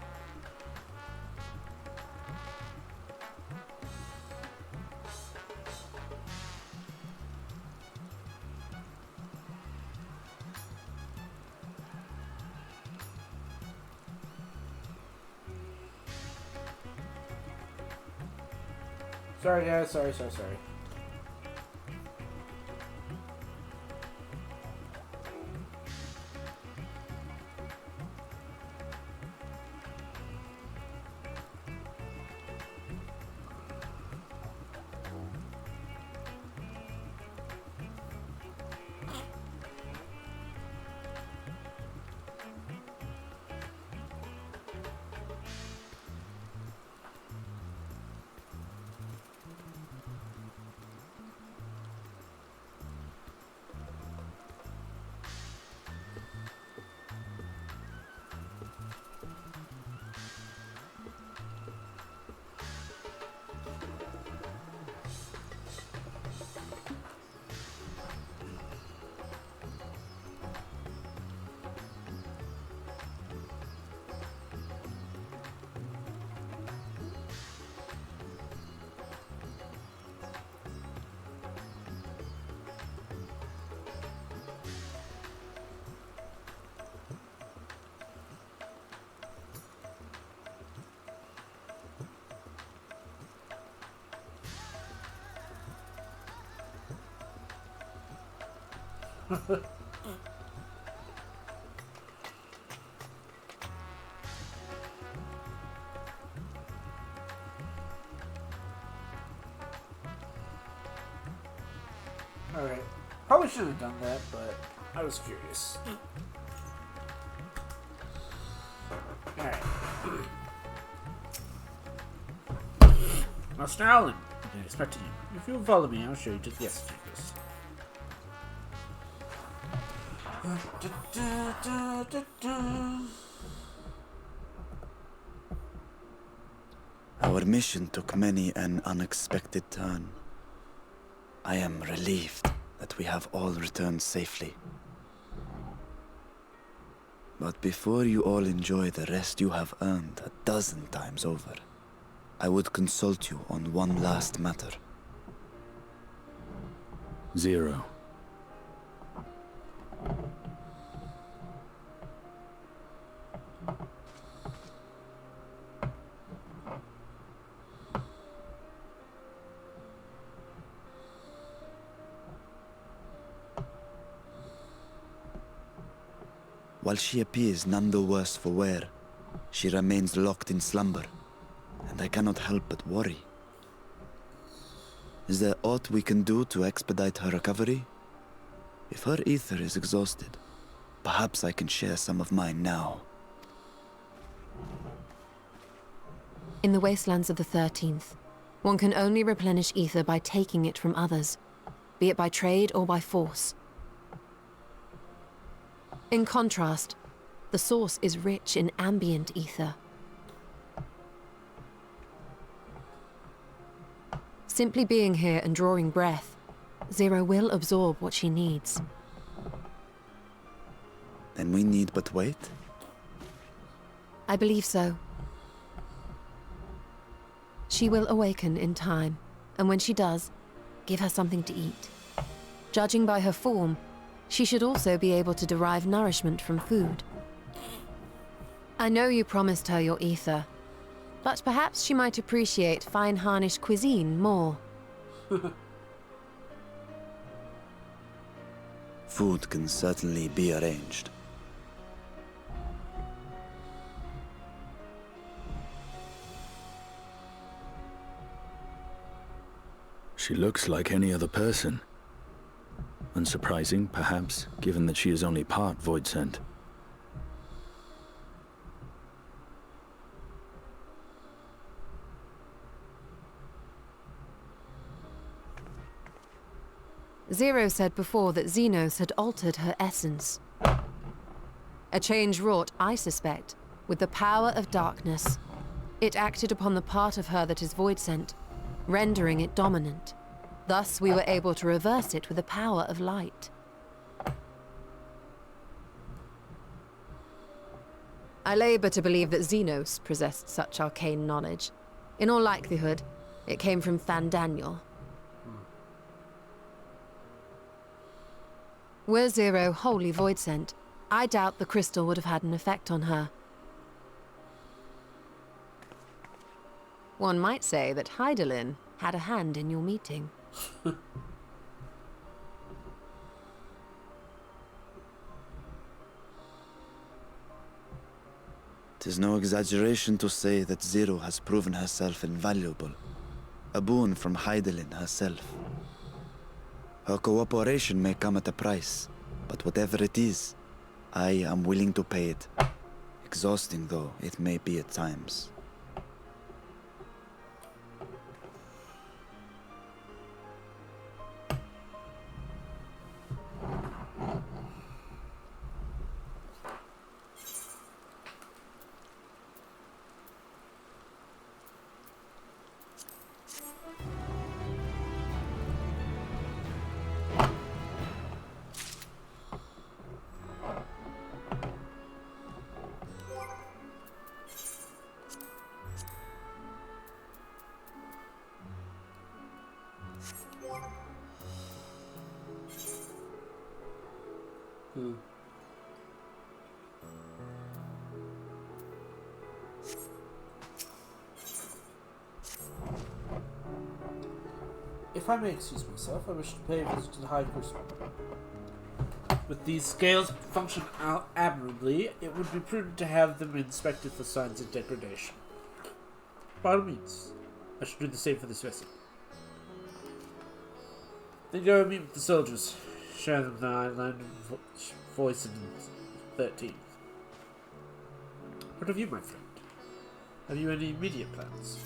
Sorry, guys. Sorry. Alright. Probably shouldn't have done that, but I was curious. Alright. Master Allen, I've been expecting you. If you'll follow me, I'll show you to the exit chambers. Our mission took many an unexpected turn. I am relieved that we have all returned safely. But before you all enjoy the rest you have earned 12 times over, I would consult you on one last matter. Zero. While she appears none the worse for wear, she remains locked in slumber, and I cannot help but worry. Is there aught we can do to expedite her recovery? If her ether is exhausted, perhaps I can share some of mine now. In the wastelands of the 13th, one can only replenish ether by taking it from others, be it by trade or by force. In contrast, the source is rich in ambient ether. Simply being here and drawing breath, Zero will absorb what she needs. Then we need but wait? I believe so. She will awaken in time, and when she does, give her something to eat. Judging by her form, she should also be able to derive nourishment from food. I know you promised her your ether, but perhaps she might appreciate fine harnish cuisine more. Food can certainly be arranged. She looks like any other person. Unsurprising, perhaps, given that she is only part void sent. Zero said before that Xenos had altered her essence. A change wrought, I suspect, with the power of darkness. It acted upon the part of her that is void sent, rendering it dominant. Thus we were able to reverse it with the power of light. I labor to believe that Xenos possessed such arcane knowledge. In all likelihood, it came from Fandaniel. Were Zero wholly void sent, I doubt the crystal would have had an effect on her. One might say that Hydaelyn had a hand in your meeting. 'Tis no exaggeration to say that Zero has proven herself invaluable. A boon from Hydaelyn herself. Her cooperation may come at a price, but whatever it is, I am willing to pay it. Exhausting though it may be at times. If I may excuse myself, I wish to pay a visit to the High Crucible. With these scales function admirably, it would be prudent to have them inspected for signs of degradation. By all means, I should do the same for this vessel. Then go and meet with the soldiers. Show them the island voice in the 13th. What of you, my friend? Have you any immediate plans?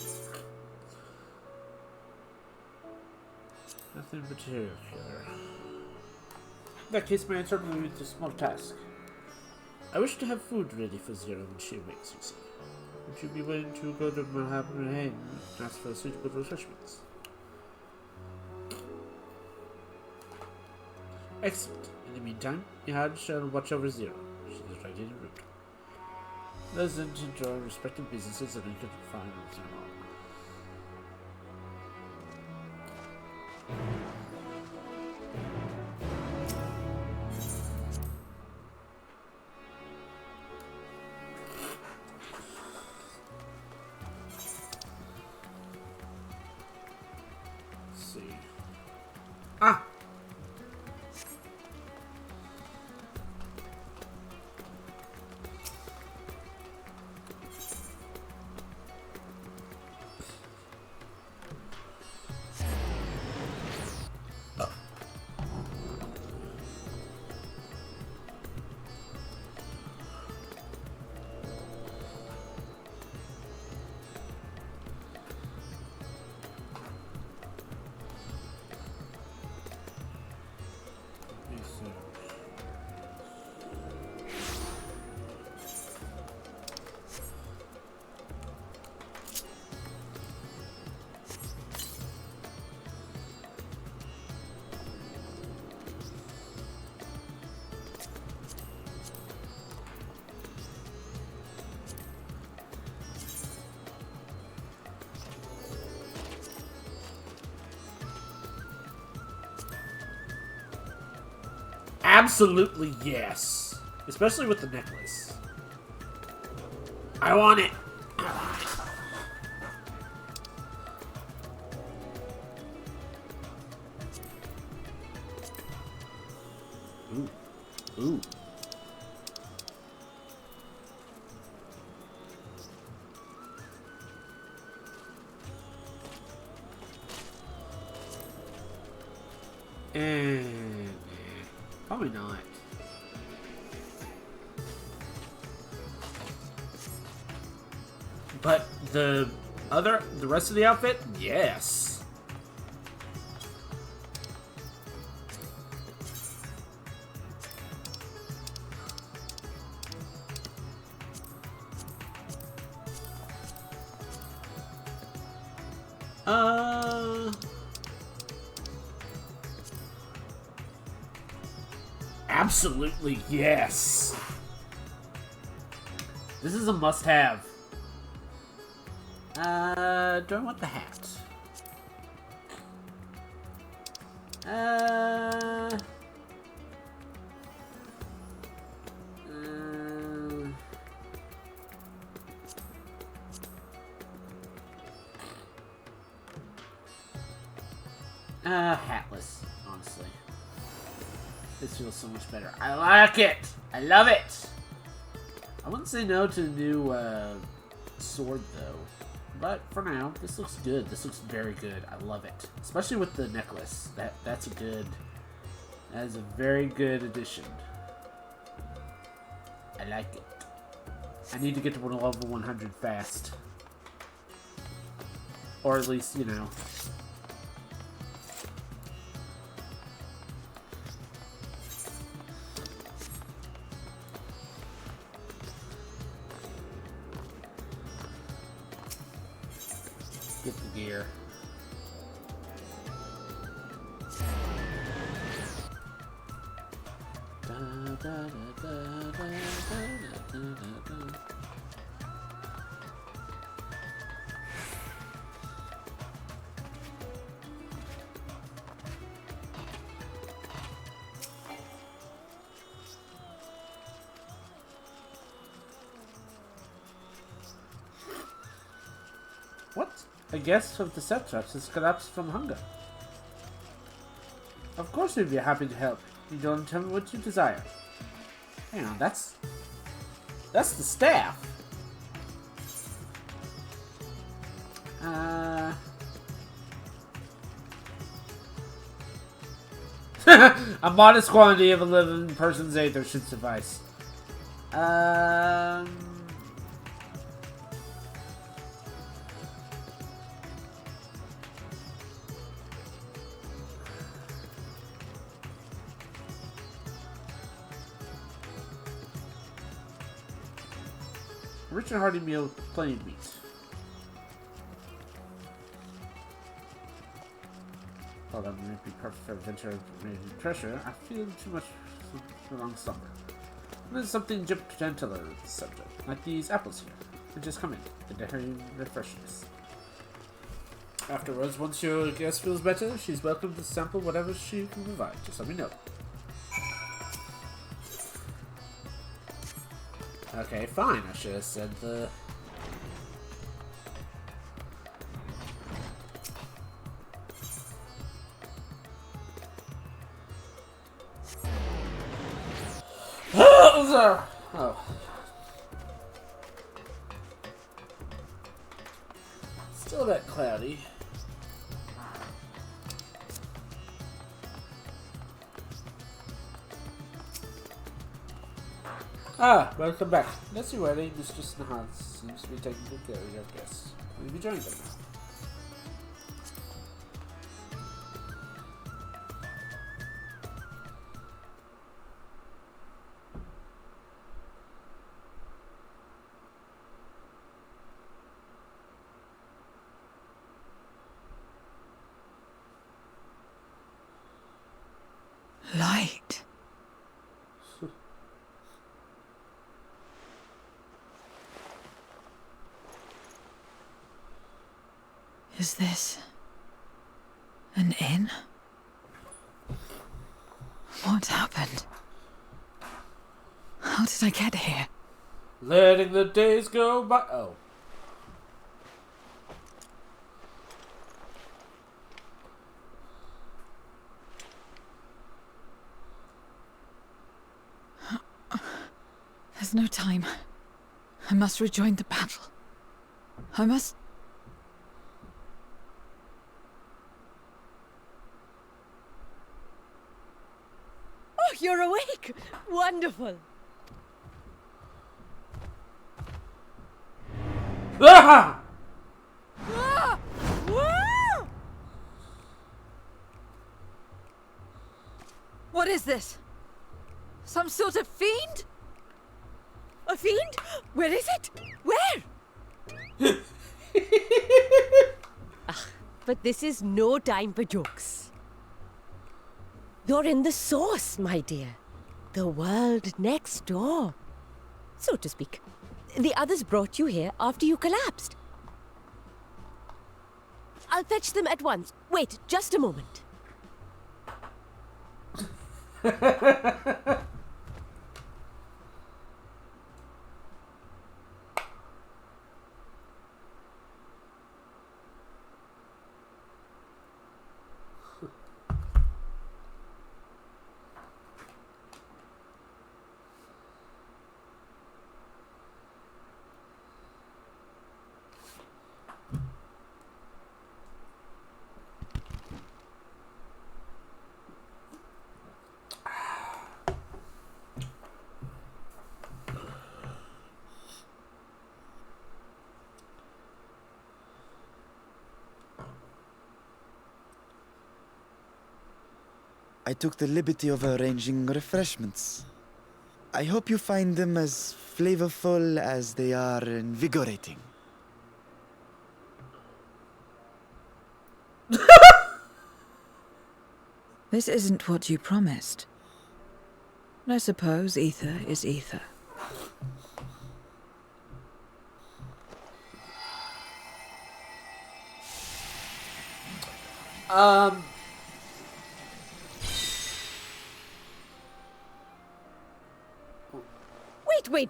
Nothing material here. In that case, may I trouble you with a small task? I wish to have food ready for Zero when she awakes, you see. Would you be willing to go to Mahabharata and ask for suitable refreshments? Excellent. In the meantime, Ihad shall watch over Zero. She is ready en route. Those then enjoy respective businesses that we could find with Zero. Ah! Absolutely yes. Especially with the necklace. I want it. Ooh. Ooh. And probably not. But the rest of the outfit, yes. Absolutely, yes. This is a must-have. Do I want the hat? Hatless, honestly. This feels so much better. I like it! I love it! I wouldn't say no to the new sword, though. But for now, this looks good. This looks very good. I love it. Especially with the necklace. That is a very good addition. I like it. I need to get to level 100 fast. Or at least, you know. Get the gear. What? A guest of the Satraps has collapsed from hunger. Of course we'd be happy to help. You don't tell me what you desire. Hang on, that's the staff. A modest quantity of 11 person's aether should suffice. A rich and hearty meal with plenty of meat. While that might be perfect for adventure and treasure, I feel too much for a long summer. There's something gentler with the subject, like these apples here. They just come in, and refreshness. Afterwards, once your guest feels better, she's welcome to sample whatever she can provide. Just let me know. Okay, fine. I should have said the... Oh. Still a bit cloudy. Ah, welcome back. Let's see where Mistress Nahad seems to be taking good care of your guests. Will you join them now? Light. Is this an inn? What happened? How did I get here? Letting the days go by. Oh. There's no time. I must rejoin the battle. I must... Oh, you're awake! Wonderful! Ah! Ah! Ah! What is this? Some sort of fiend? A fiend? Where is it? Where? But this is no time for jokes. You're in the source, my dear. The world next door. So to speak. The others brought you here after you collapsed. I'll fetch them at once. Wait, just a moment. I took the liberty of arranging refreshments. I hope you find them as flavorful as they are invigorating. This isn't what you promised. I suppose ether is ether.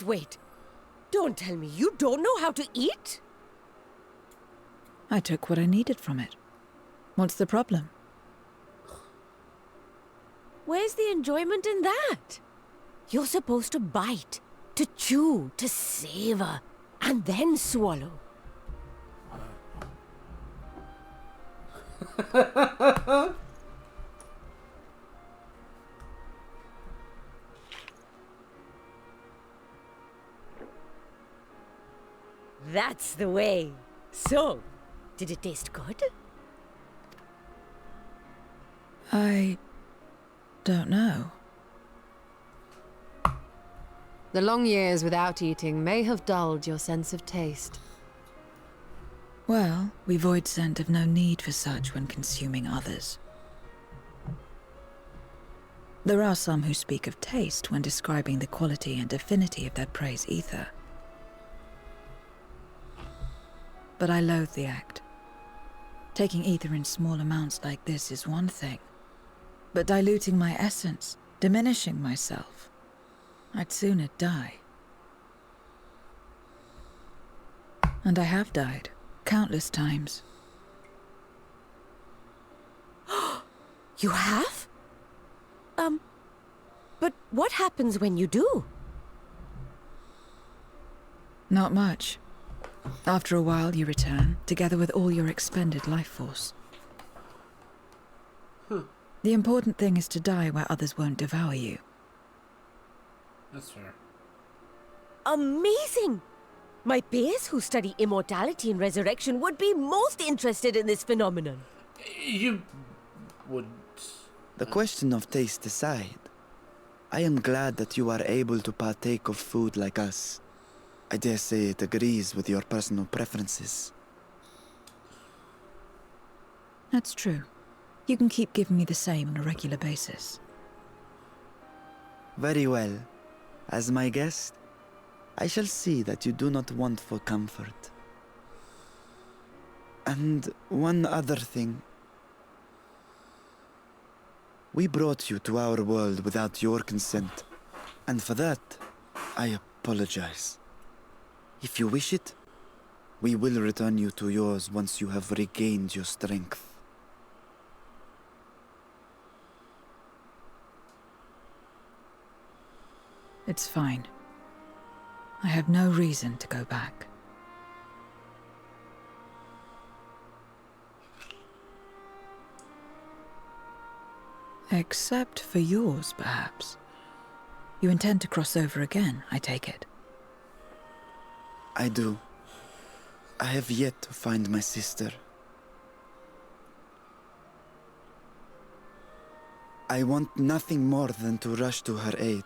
Wait. Don't tell me you don't know how to eat? I took what I needed from it. What's the problem? Where's the enjoyment in that? You're supposed to bite, to chew, to savor, and then swallow. That's the way. So, did it taste good? I don't know. The long years without eating may have dulled your sense of taste. Well, we Voidsent have no need for such when consuming others. There are some who speak of taste when describing the quality and affinity of their prey's ether. But I loathe the act. Taking ether in small amounts like this is one thing, but diluting my essence, diminishing myself, I'd sooner die. And I have died, countless times. You have? But what happens when you do? Not much. After a while, you return, together with all your expended life force. The important thing is to die where others won't devour you. That's fair. Amazing! My peers who study immortality and resurrection would be most interested in this phenomenon. You wouldn't. The question of taste aside, I am glad that you are able to partake of food like us. I dare say it agrees with your personal preferences. That's true. You can keep giving me the same on a regular basis. Very well. As my guest, I shall see that you do not want for comfort. And one other thing. We brought you to our world without your consent, and for that, I apologize. If you wish it, we will return you to yours once you have regained your strength. It's fine. I have no reason to go back. Except for yours, perhaps. You intend to cross over again, I take it. I do. I have yet to find my sister. I want nothing more than to rush to her aid,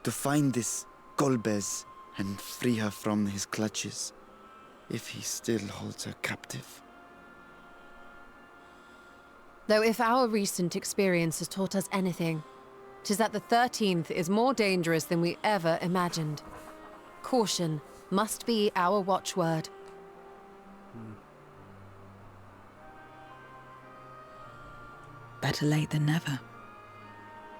to find this Golbez and free her from his clutches, if he still holds her captive. Though if our recent experience has taught us anything, 'tis that the 13th is more dangerous than we ever imagined. Caution must be our watchword. Better late than never.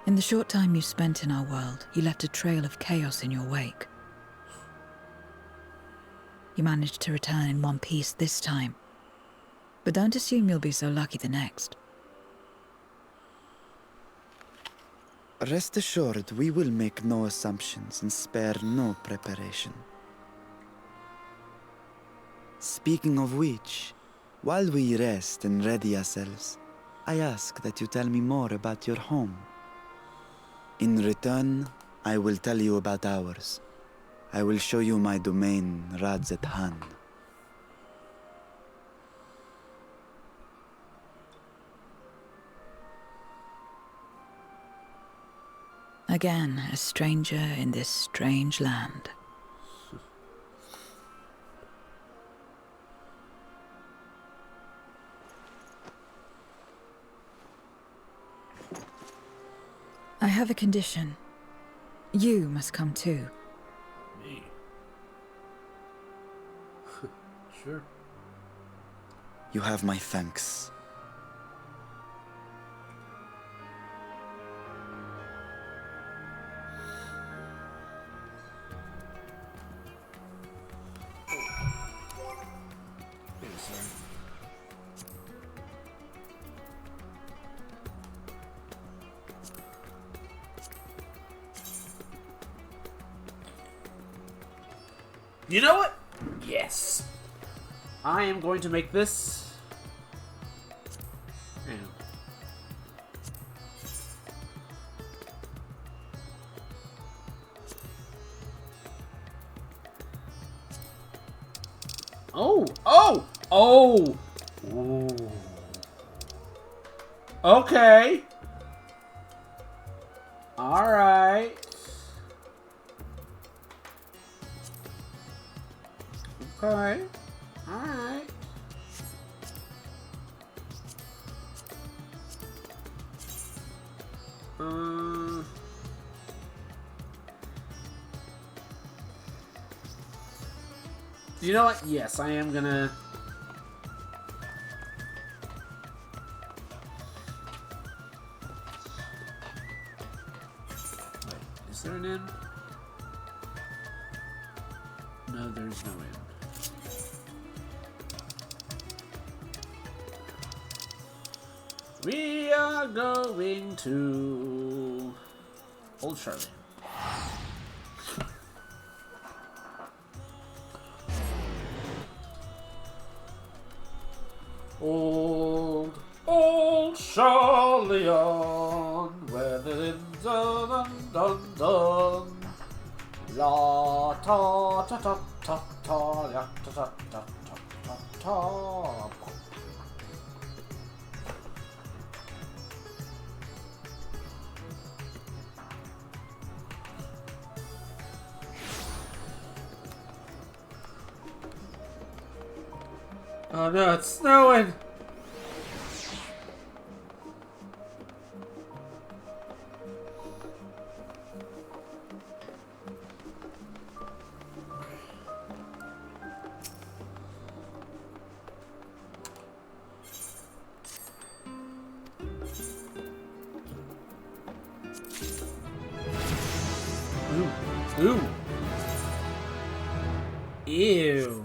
In the short time you spent in our world, you left a trail of chaos in your wake. You managed to return in one piece this time, but don't assume you'll be so lucky the next. Rest assured, we will make no assumptions and spare no preparation. Speaking of which, while we rest and ready ourselves, I ask that you tell me more about your home. In return, I will tell you about ours. I will show you my domain, Radzet Han. Again, a stranger in this strange land. I have a condition. You must come too. Me? Sure. You have my thanks. You know what? Yes. I am going to make this. Hang on. Oh! Oh! Oh! Ooh. Okay. Alright. Okay. Alright. You know what? Yes, I am gonna... Wait, is there an inn? No, there's no inn. We are going to... Old Charlie. Old Charleon, where the inns are dun. La ta ta ta ta ta, la ta ta ta ta ta. Oh no, it's snowing! Ooh. Ew.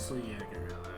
honestly, yeah, get rid of that.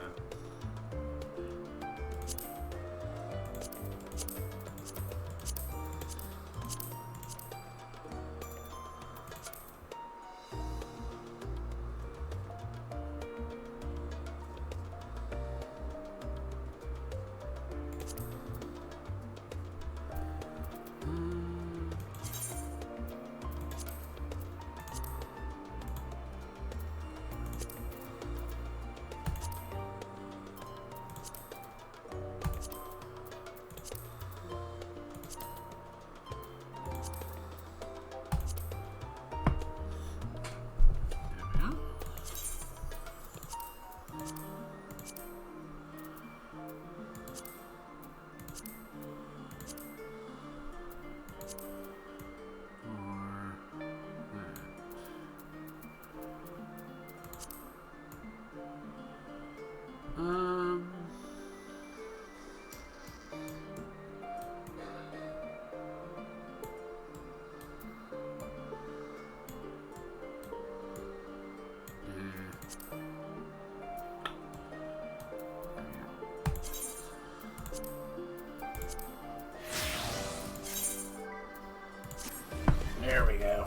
There we go.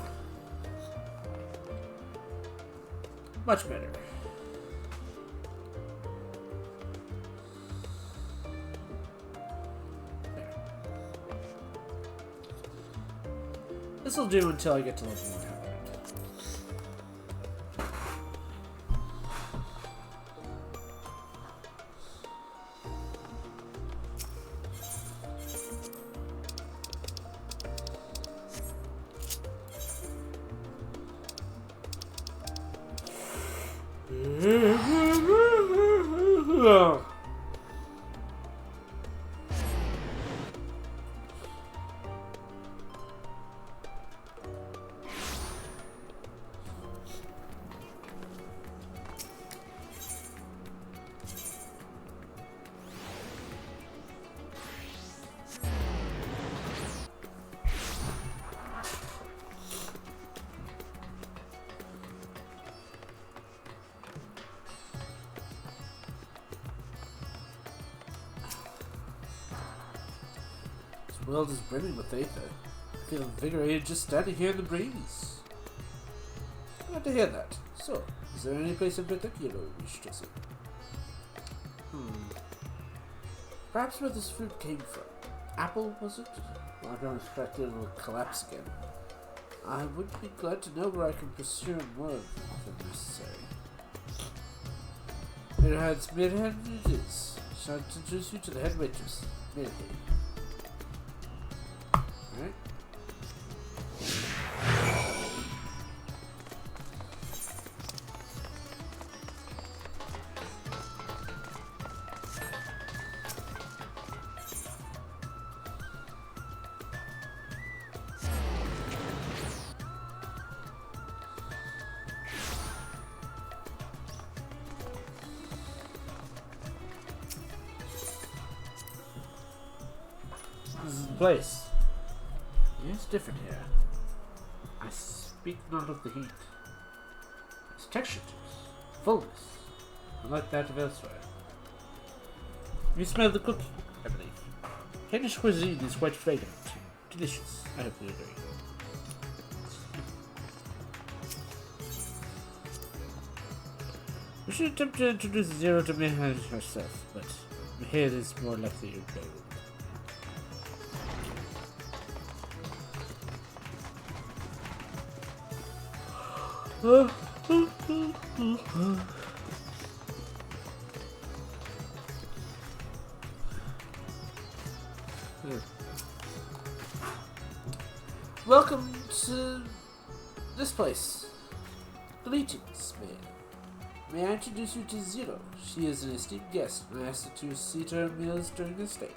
Much better. There. This'll do until I get to level 100. This world is brimming with ether. I feel invigorated just standing here in the breeze. Glad to hear that. So, is there any place in particular you wish to see? Perhaps where this fruit came from. Apple, was it? Well, I don't expect it will collapse again. I would be glad to know where I can pursue more if necessary. Mirhan it is. Shall I introduce you to the head waitress, Mirhan? Alright. This is the place. Yeah, it's different here. I speak not of the heat. Its texture, fullness, unlike that of elsewhere. You smell the cooking, I believe. Danish cuisine is quite fragrant. Delicious, I hope you agree. We should attempt to introduce Zero to Mehan herself, but Mehan is more likely to play with. Welcome to this place. Greetings, man. May I introduce you to Zero? She is an esteemed guest, and I asked her to see to her meals during her stay.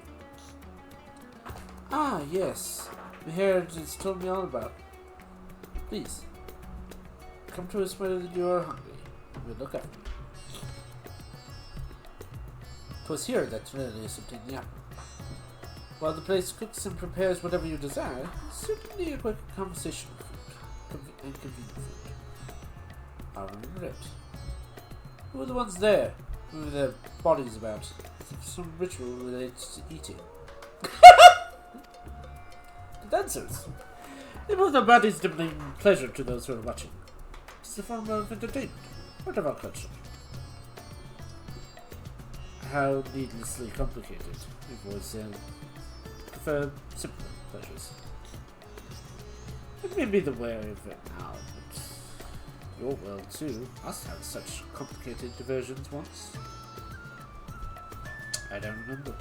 Ah, yes. Meher has told me all about. Please, come to us when you are hungry. We'll look after you. 'Twas here that Trinity obtained the apple. While the place cooks and prepares whatever you desire, it's certainly a quick conversational food, and convenient food. I'll remember it. Who are the ones there? Moving their bodies about? As if some ritual related to eating. The dancers. They move their bodies to bring pleasure to those who are watching. It's a form of entertainment, part of our culture. How needlessly complicated. We've always prefer simpler pleasures. It may be the way of it now, but your world too must have such complicated diversions once. I don't remember.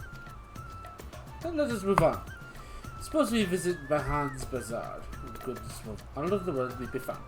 Then let us move on. Suppose we visit Bahan's Bazaar, where goods from all over the world may be found.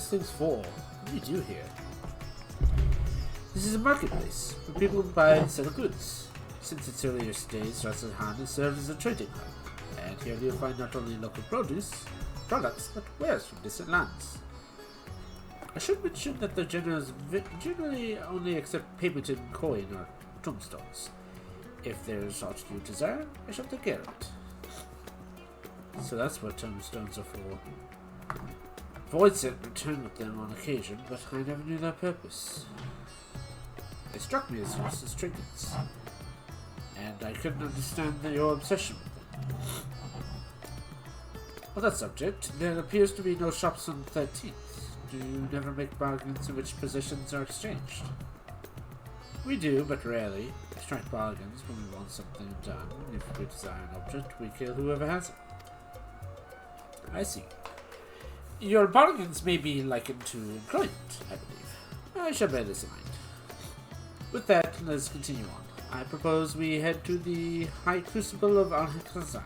Things for? What do you do here? This is a marketplace where people buy and sell goods. Since its earliest days, Ras Al Khan has served as a trading hub, and here you'll find not only local products, but wares from distant lands. I should mention that the generals generally only accept payment in coin or tombstones. If there's aught you desire, I shall take care of it. So that's what tombstones are for. Void sent returned with them on occasion, but I never knew their purpose. They struck me as useless trinkets, and I couldn't understand your obsession with them. On that subject, there appears to be no shops on 13th. Do you never make bargains in which possessions are exchanged? We do, but rarely. We strike bargains when we want something done. If we desire an object, we kill whoever has it. I see. Your bargains may be likened to employment, I believe. I shall bear this in mind. With that, let's continue on. I propose we head to the High Crucible of Al-Khazan.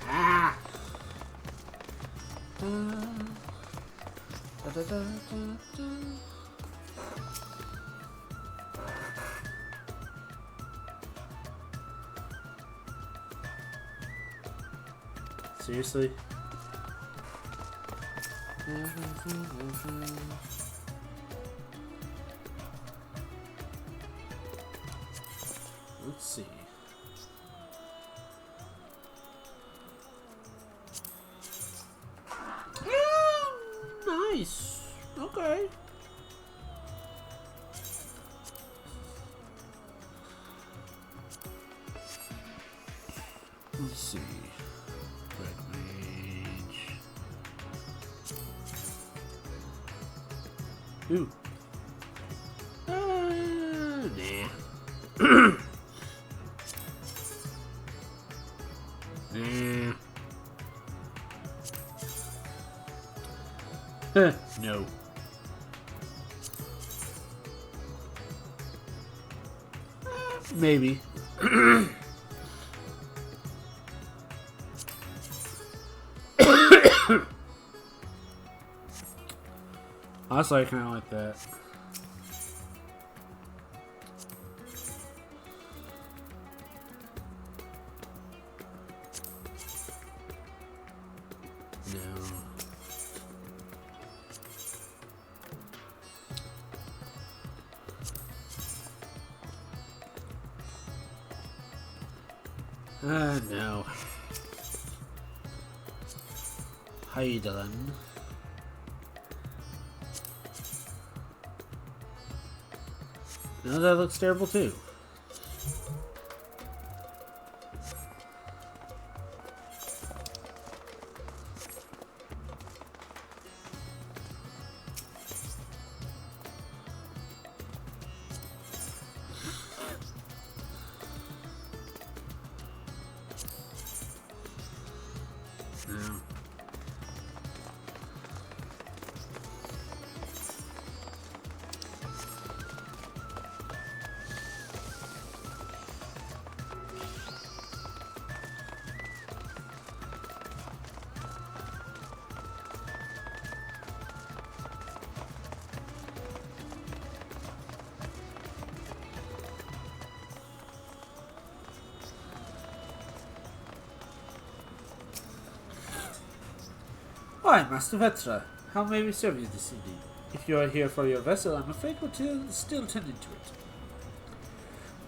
Ah! Seriously? Let's see. Nice. Okay. Let's see. Red mage. Ooh. Nah. Nah. No. Maybe. Honestly, I kind of like that. No. Heidelin. No, that looks terrible too. Why, Master Vetra? How may we serve you this evening? If you are here for your vessel, I'm afraid we're still tending to it.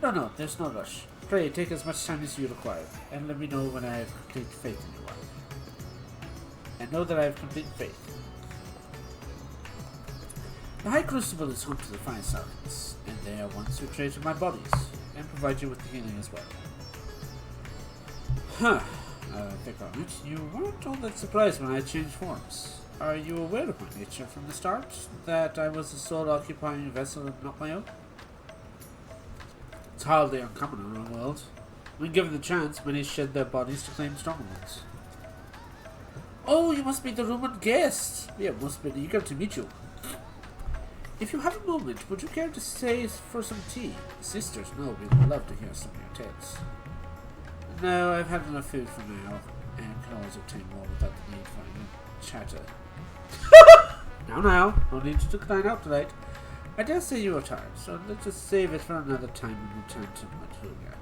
No, there's no rush. Pray, take as much time as you require, and let me know when I have complete faith in you. And know that I have complete faith. The High Crucible is home to the finest alchemists, and they are ones who trade with my bodies, and provide you with the healing as well. Huh. Think on it. You weren't all that surprised when I changed forms. Are you aware of my nature from the start? That I was a soul-occupying vessel and not my own? It's hardly uncommon in our world. When given the chance, many shed their bodies to claim strongholds. Oh, you must be the rumored guest! We have most been eager to meet you. If you have a moment, would you care to stay for some tea? The sisters know we would love to hear some of your tales. No, I've had enough food for now, and can always obtain more without the need for any chatter. Now, no need to decline out tonight. I dare say you are tired, so let's just save it for another time and return to Matuga.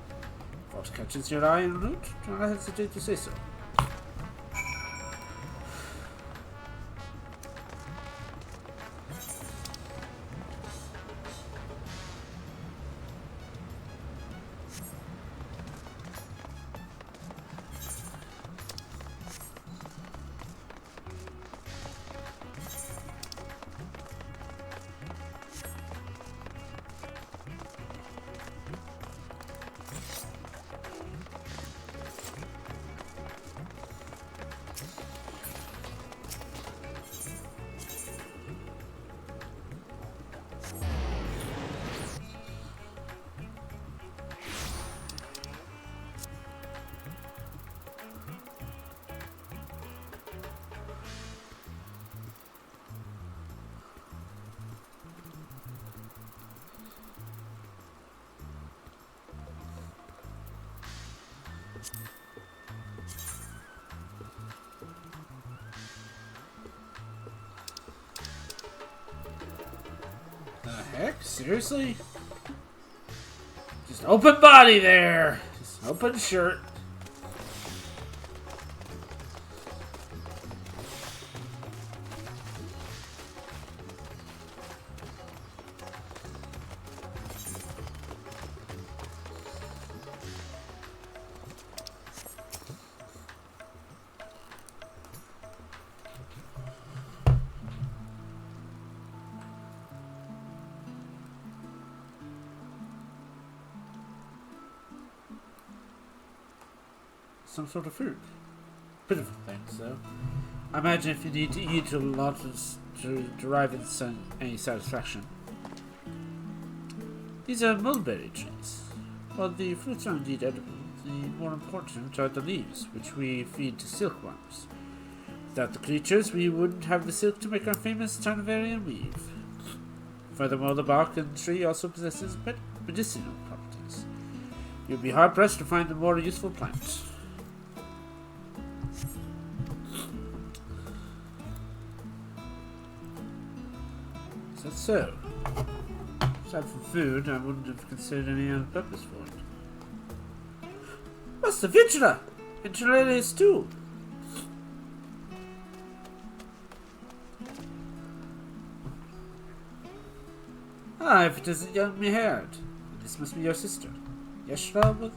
If aught catches your eye en route, do not hesitate to say so. Heck? Seriously? Just open body there! Just open shirt. Some sort of food. Pitiful things, though. I imagine if you need to eat a lot to derive any satisfaction. These are mulberry trees. While the fruits are indeed edible, the more important are the leaves, which we feed to silkworms. Without the creatures, we wouldn't have the silk to make our famous Tarnavarian weave. Furthermore, the bark of the tree also possesses medicinal properties. You'd be hard-pressed to find a more useful plant. So, aside from food, I wouldn't have considered any other purpose for it. What's the Vitra? Venturales too. Ah, if it isn't young Miherd, this must be your sister. Yashra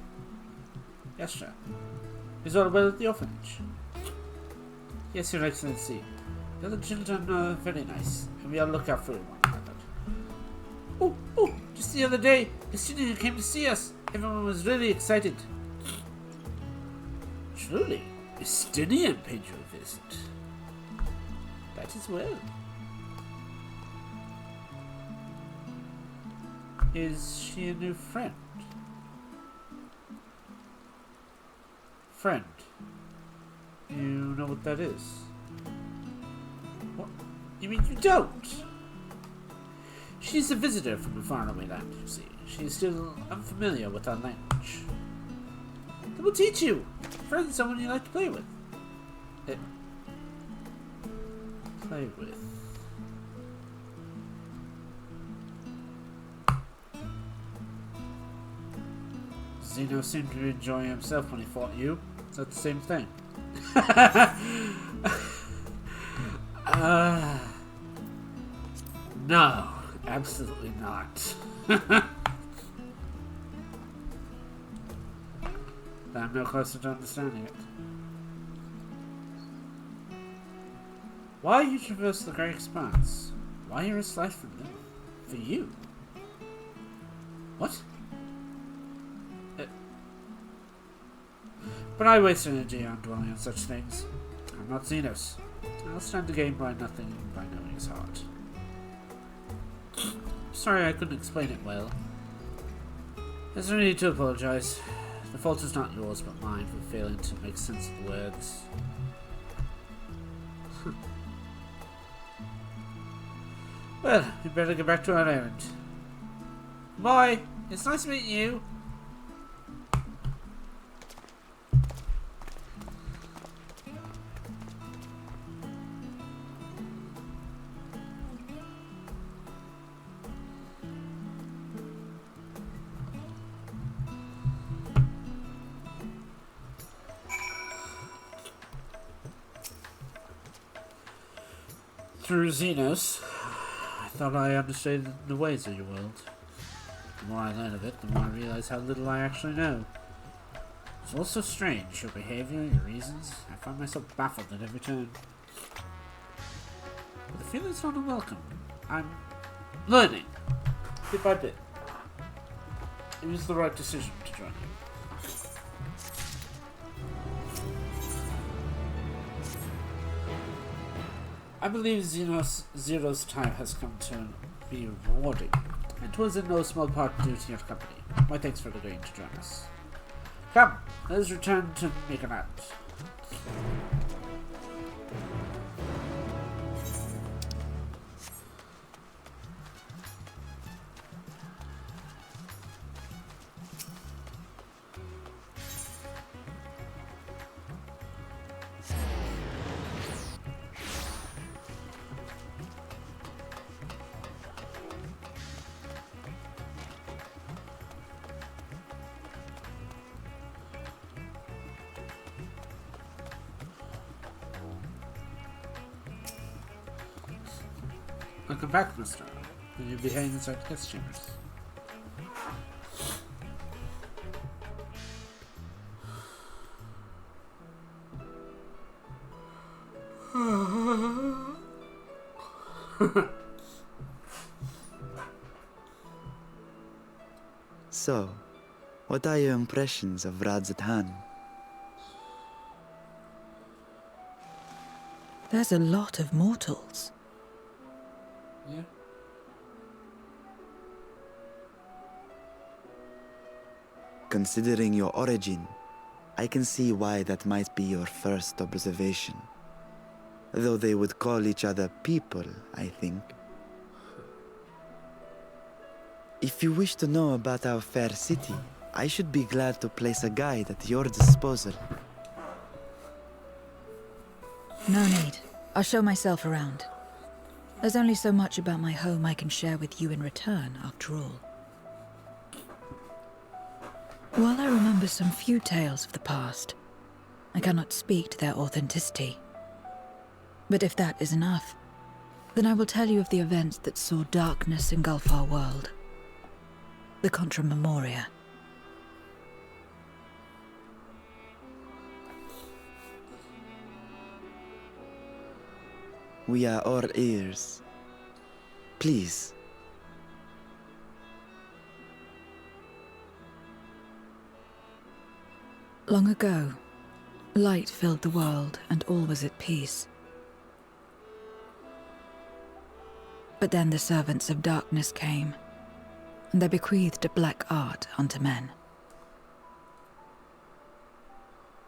is all well at the orphanage. Yes, Your Excellency. The other children are very nice, and we all look out for one another. Oh, just the other day, Justinian came to see us. Everyone was really excited. Truly, Justinian paid you a visit. That is well. Is she a new friend? Friend? You know what that is? What? You mean you don't? She's a visitor from a faraway land, you see. She is still unfamiliar with our language. They will teach you. Friend, someone you like to play with. Play with. Zeno seemed to enjoy himself when he fought you. Is that the same thing? No, absolutely not. I'm no closer to understanding it. Why you traverse the Great Expanse? Why risk life from them? For you? What? But I waste energy on dwelling on such things. I'm not Xenos. I'll stand to gain by nothing by knowing his heart. Sorry I couldn't explain it well. There's no need to apologize. The fault is not yours but mine for failing to make sense of the words. Well, we better get back to our errand. Boy, it's nice meeting you. Through Xenos, I thought I understood the ways of your world. The more I learn of it, the more I realize how little I actually know. It's all so strange, your behavior, your reasons. I find myself baffled at every turn. But the feeling's not unwelcome. I'm learning, bit by bit. It was the right decision to join you. I believe Zero's time has come to be rewarding, and 'twas in no small part due to your company. My thanks for agreeing to join us. Come, let us return to Makerland. Welcome back, Mister. Will you be heading inside the guest chambers? So, what are your impressions of Radzatan? There's a lot of mortals. Yeah. Considering your origin, I can see why that might be your first observation. Though they would call each other people, I think. If you wish to know about our fair city, I should be glad to place a guide at your disposal. No need. I'll show myself around. There's only so much about my home I can share with you in return, after all. While I remember some few tales of the past, I cannot speak to their authenticity. But if that is enough, then I will tell you of the events that saw darkness engulf our world. The Contra Memoria. We are all ears. Please. Long ago, light filled the world and all was at peace. But then the servants of darkness came, and they bequeathed a black art unto men.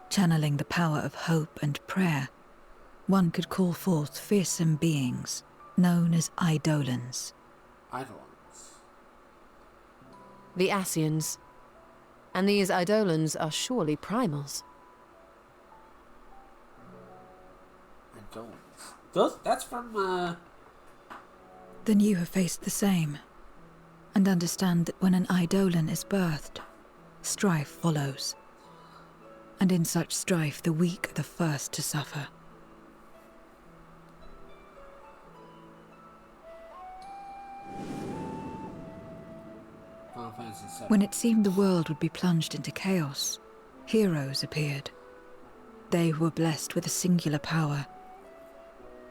Channeling the power of hope and prayer, one could call forth fearsome beings known as Eidolons. Eidolons. The Ascians. And these Eidolons are surely primals. Eidolons. That's from, Then you have faced the same, and understand that when an Eidolon is birthed, strife follows. And in such strife, the weak are the first to suffer. Fantasy VII. When it seemed the world would be plunged into chaos, heroes appeared. They were blessed with a singular power.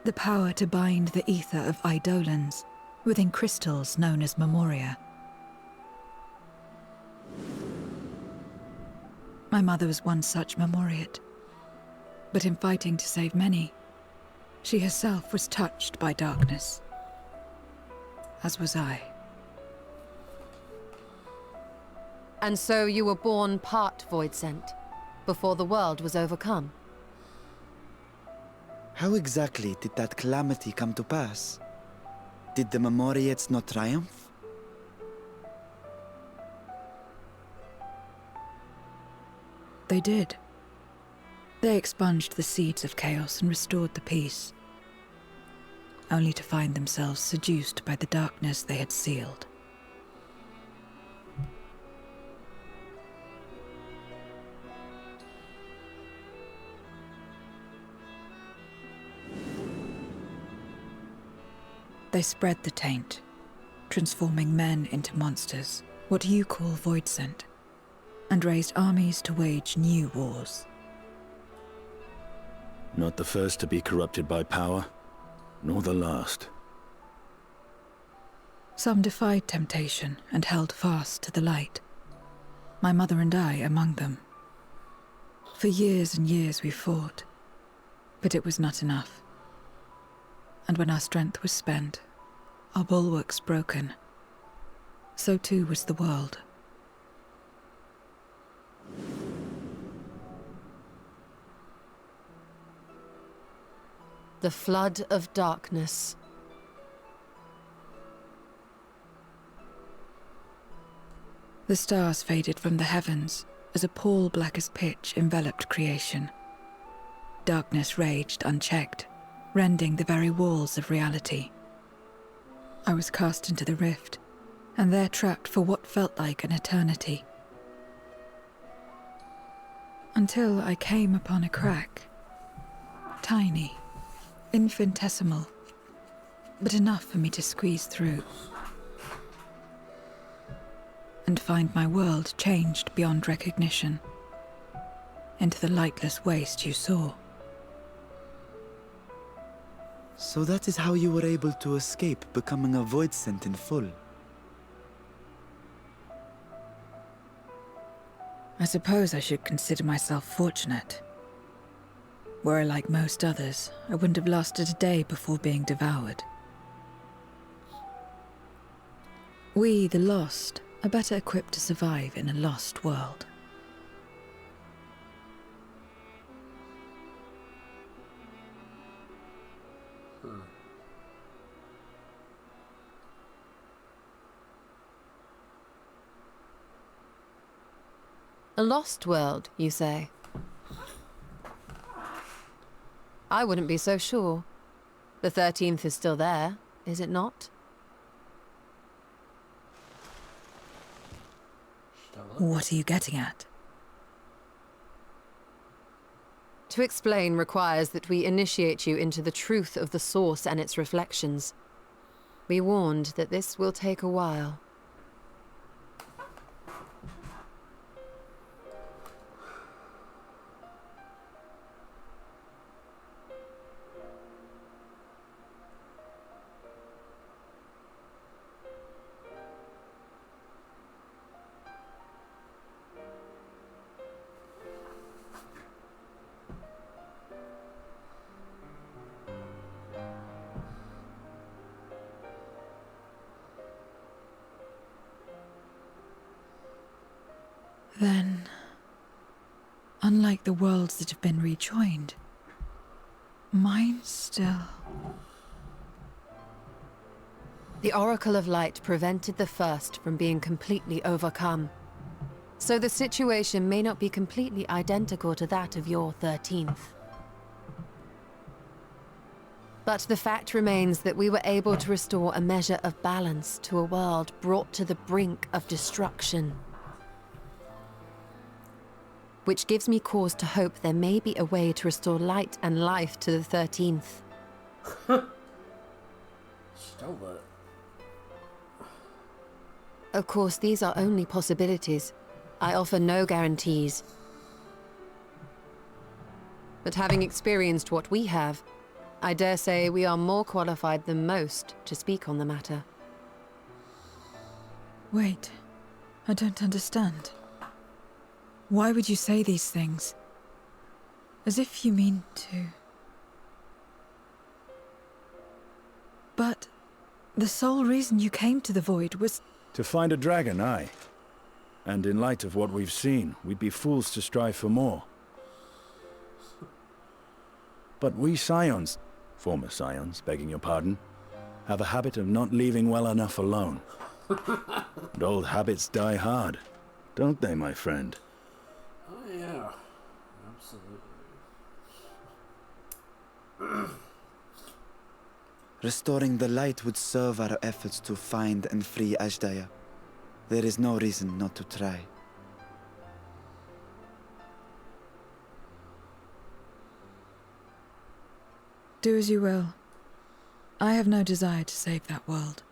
The power to bind the ether of eidolons within crystals known as memoria. My mother was one such memoriate. But in fighting to save many, she herself was touched by darkness. As was I. And so you were born part Voidsent, before the world was overcome? How exactly did that calamity come to pass? Did the Memoriates not triumph? They did. They expunged the seeds of chaos and restored the peace, only to find themselves seduced by the darkness they had sealed. They spread the taint, transforming men into monsters, what you call Voidsent, and raised armies to wage new wars. Not the first to be corrupted by power, nor the last. Some defied temptation and held fast to the light. My mother and I among them. For years and years we fought, but it was not enough. And when our strength was spent, our bulwarks broken, so too was the world. The flood of darkness. The stars faded from the heavens as a pall black as pitch enveloped creation. Darkness raged unchecked, rending the very walls of reality. I was cast into the rift, and there trapped for what felt like an eternity. Until I came upon a crack. Tiny, infinitesimal, but enough for me to squeeze through. And find my world changed beyond recognition, into the lightless waste you saw. So that is how you were able to escape becoming a Voidsent in full. I suppose I should consider myself fortunate. Were I like most others, I wouldn't have lasted a day before being devoured. We, the lost, are better equipped to survive in a lost world. A lost world, you say? I wouldn't be so sure. The 13th is still there, is it not? What are you getting at? To explain requires that we initiate you into the truth of the source and its reflections. We warned that this will take a while. Then, unlike the worlds that have been rejoined, mine still... The Oracle of Light prevented the first from being completely overcome. So the situation may not be completely identical to that of your 13th. But the fact remains that we were able to restore a measure of balance to a world brought to the brink of destruction. Which gives me cause to hope there may be a way to restore light and life to the 13th. Stalwart. Of course, these are only possibilities. I offer no guarantees. But having experienced what we have, I dare say we are more qualified than most to speak on the matter. Wait, I don't understand. Why would you say these things? As if you mean to... But the sole reason you came to the Void was... To find a dragon, aye. And in light of what we've seen, we'd be fools to strive for more. But we Scions, former Scions, begging your pardon, have a habit of not leaving well enough alone. And old habits die hard, don't they, my friend? Oh yeah, absolutely. Restoring the light would serve our efforts to find and free Ashdaya. There is no reason not to try. Do as you will. I have no desire to save that world.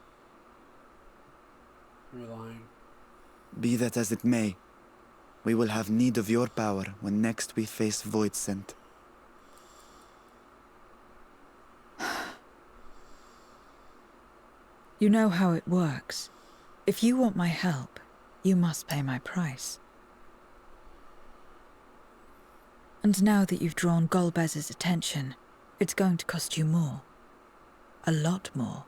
You're lying. Be that as it may, we will have need of your power when next we face Voidsent. You know how it works. If you want my help, you must pay my price. And now that you've drawn Golbez's attention, it's going to cost you more. A lot more.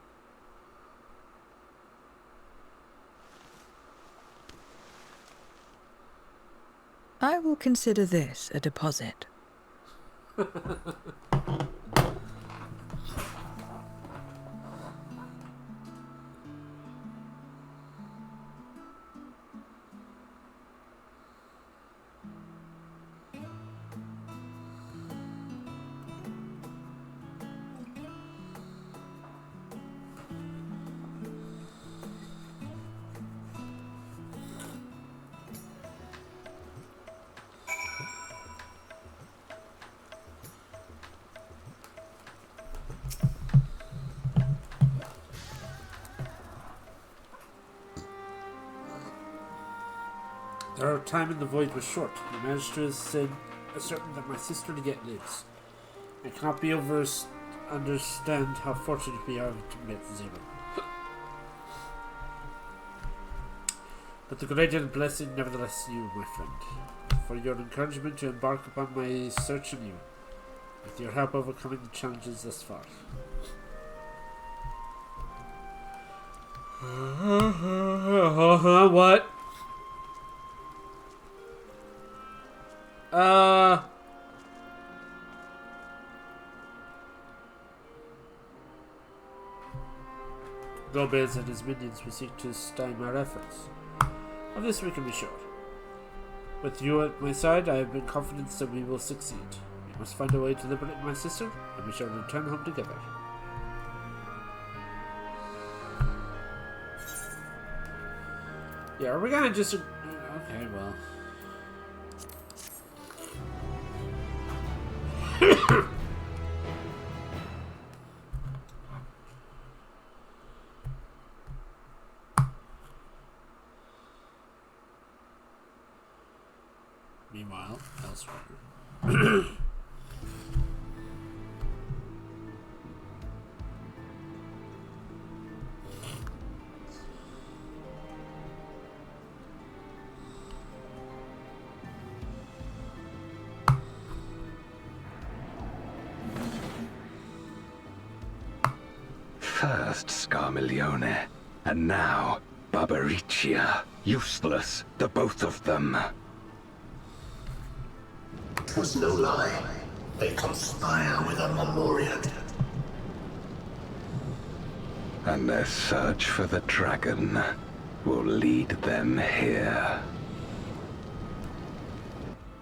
I will consider this a deposit. Our time in the Void was short. I managed to ascertain that my sister yet lives. I cannot be understand how fortunate we are to meet Zero. But the greater blessing nevertheless you, my friend, for your encouragement to embark upon my search anew, with your help overcoming the challenges thus far. What? Golbez and his minions will seek to stymie our efforts. Of this we can be sure. With you at my side, I have been confident that we will succeed. We must find a way to liberate my sister, and we shall return home together. Yeah, are we gonna just... Okay, well... Meanwhile, elsewhere. First Scarmiglione, and now Barbaricia. Useless, the both of them. It was no lie. They conspire with a Memoriat. And their search for the dragon will lead them here.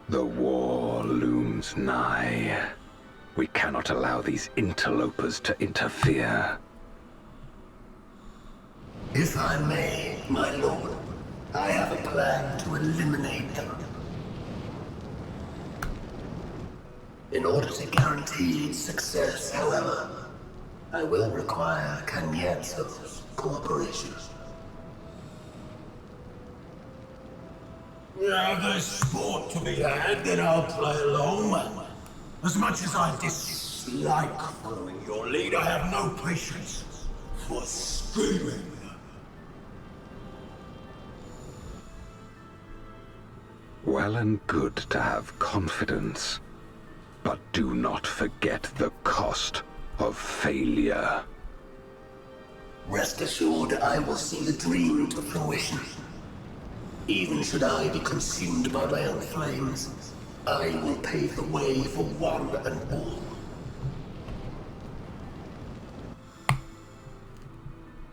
The war looms nigh. We cannot allow these interlopers to interfere. If I may, my lord, I have a plan to eliminate them. In order to guarantee success, however, I will require Cagnezzo's cooperation. Yeah, there's sport to be had, then I'll play along. As much as I dislike following your lead, I have no patience for scheming. Well and good to have confidence, but do not forget the cost of failure. Rest assured, I will see the dream to fruition. Even should I be consumed by my own flames, I will pave the way for one and all.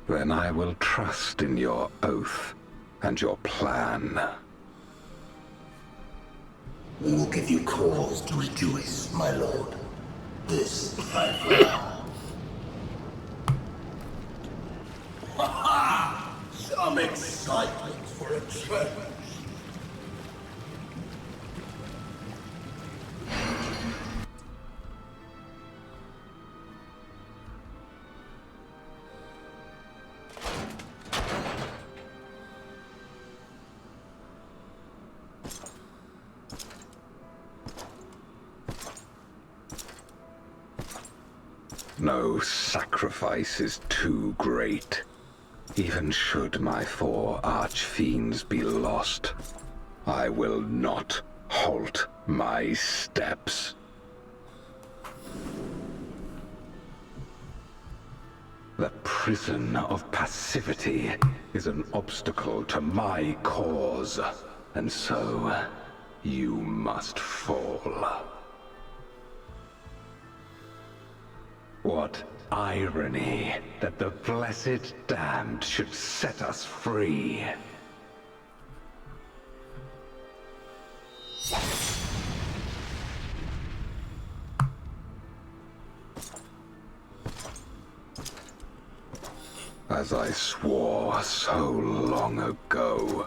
Then I will trust in your oath and your plan. We will give you cause to rejoice, my lord. This I vow. Ha ha! Some excitement for a change. No sacrifice is too great. Even should my 4 archfiends be lost, I will not halt my steps. The prison of passivity is an obstacle to my cause, and so you must fall. What irony that the blessed damned should set us free. As I swore so long ago.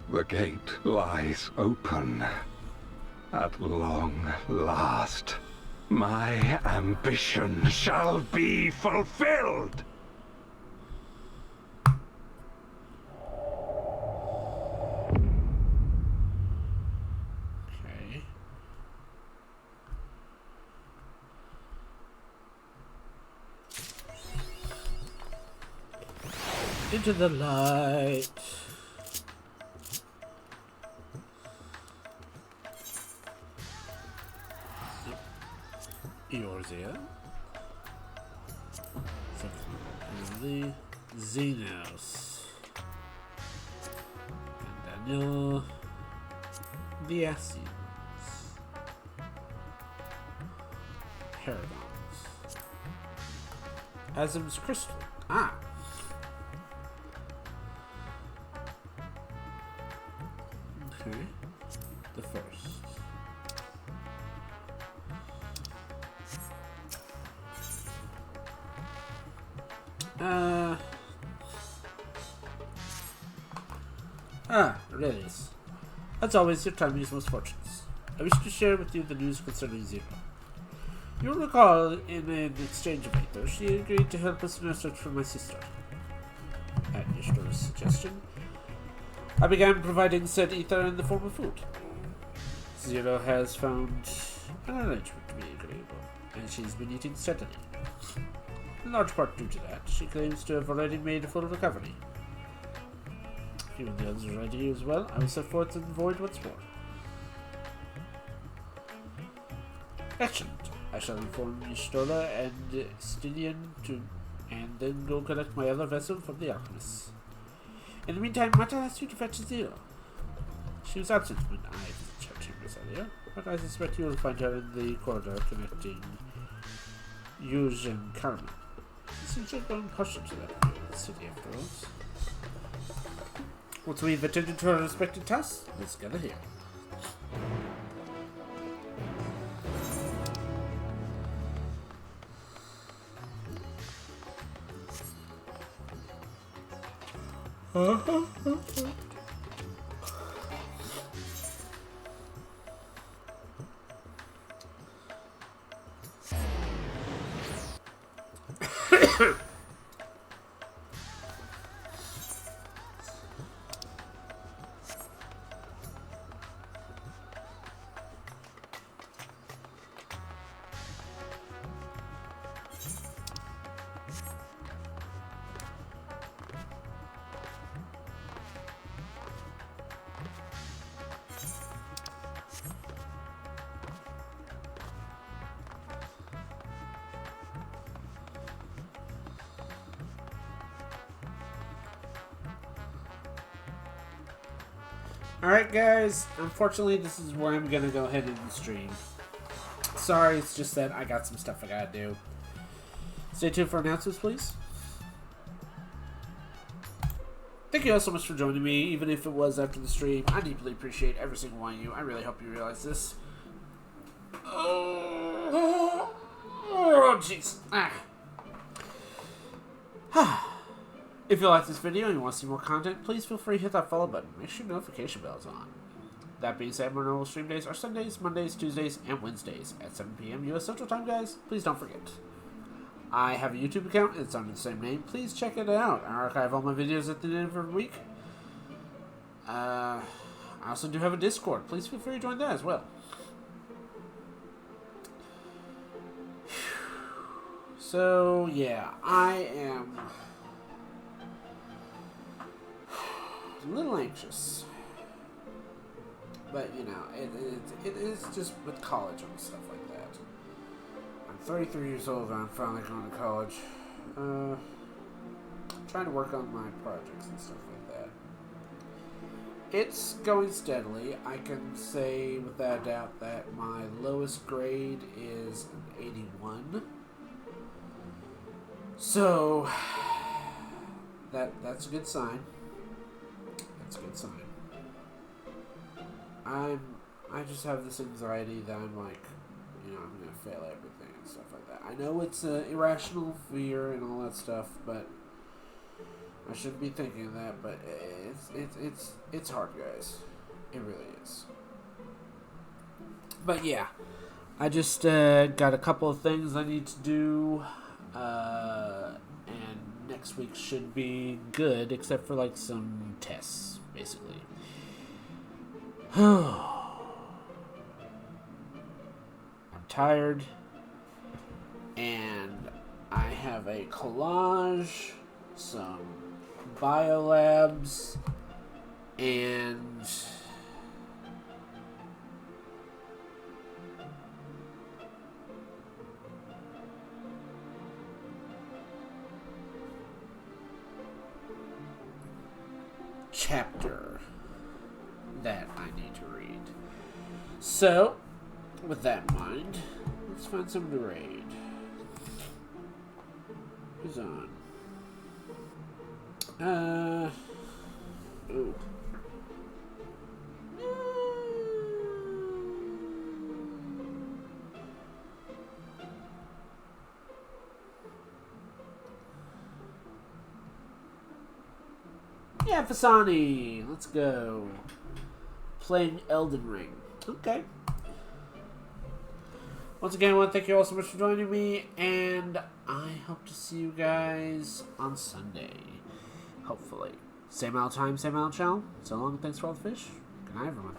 The gate lies open. At long last, my ambition shall be fulfilled! Okay. Into the light. Eorzea. The Xenos. And Daniel. The Assassins. Paragons. Azim's Crystal. Ah! Okay. The first. Lilies. As always, your timing is most fortunate. I wish to share with you the news concerning Zero. You'll recall, in an exchange of ether, she agreed to help us in our search for my sister. At Yashtora's suggestion, I began providing said ether in the form of food. Zero has found an arrangement to be agreeable, and she's been eating steadily. In large part due to that, she claims to have already made a full recovery. If you and the others are ready as well, I will set forth in the void once more. Excellent. I shall inform Y'shtola and Stylian and then go collect my other vessel from the alchemists. In the meantime, might I ask you to fetch Zero? She was absent when I visited her chambers earlier, but I suspect you will find her in the corridor connecting Yuj and Karma. It seems like going partial to that view of the city after all. Once we've attended to our respective tasks, let's gather here. Alright guys, unfortunately this is where I'm gonna go ahead and stream. Sorry, it's just that I got some stuff I gotta do. Stay tuned for announcements, please. Thank you all so much for joining me, even if it was after the stream. I deeply appreciate every single one of you. I really hope you realize this. Oh, jeez. If you like this video and you want to see more content, please feel free to hit that follow button. Make sure your notification bell is on. That being said, my normal stream days are Sundays, Mondays, Tuesdays, and Wednesdays at 7 p.m. U.S. Central Time, guys. Please don't forget. I have a YouTube account. It's under the same name. Please check it out. I archive all my videos at the end of every week. I also do have a Discord. Please feel free to join that as well. So, yeah, I am a little anxious, but you know, it is just with college and stuff like that. I'm 33 years old and I'm finally going to college. Trying to work on my projects and stuff like that. It's going steadily. I can say without a doubt that my lowest grade is an 81. So that's a good sign. That's a good sign. I just have this anxiety that I'm like, you know, I'm gonna fail everything and stuff like that. I know it's an irrational fear and all that stuff, but I shouldn't be thinking that. But it's hard, guys. It really is. But yeah, I just got a couple of things I need to do, and next week should be good, except for like some tests, basically. I'm tired, and I have a collage, some biolabs, and chapter that I need to read. So, with that in mind, let's find something to raid. Who's on? Ooh. Yeah, Fasani, let's go. Playing Elden Ring. Okay. Once again, I want to thank you all so much for joining me, and I hope to see you guys on Sunday. Hopefully. Same old time, same old channel. So long, and thanks for all the fish. Good night, everyone.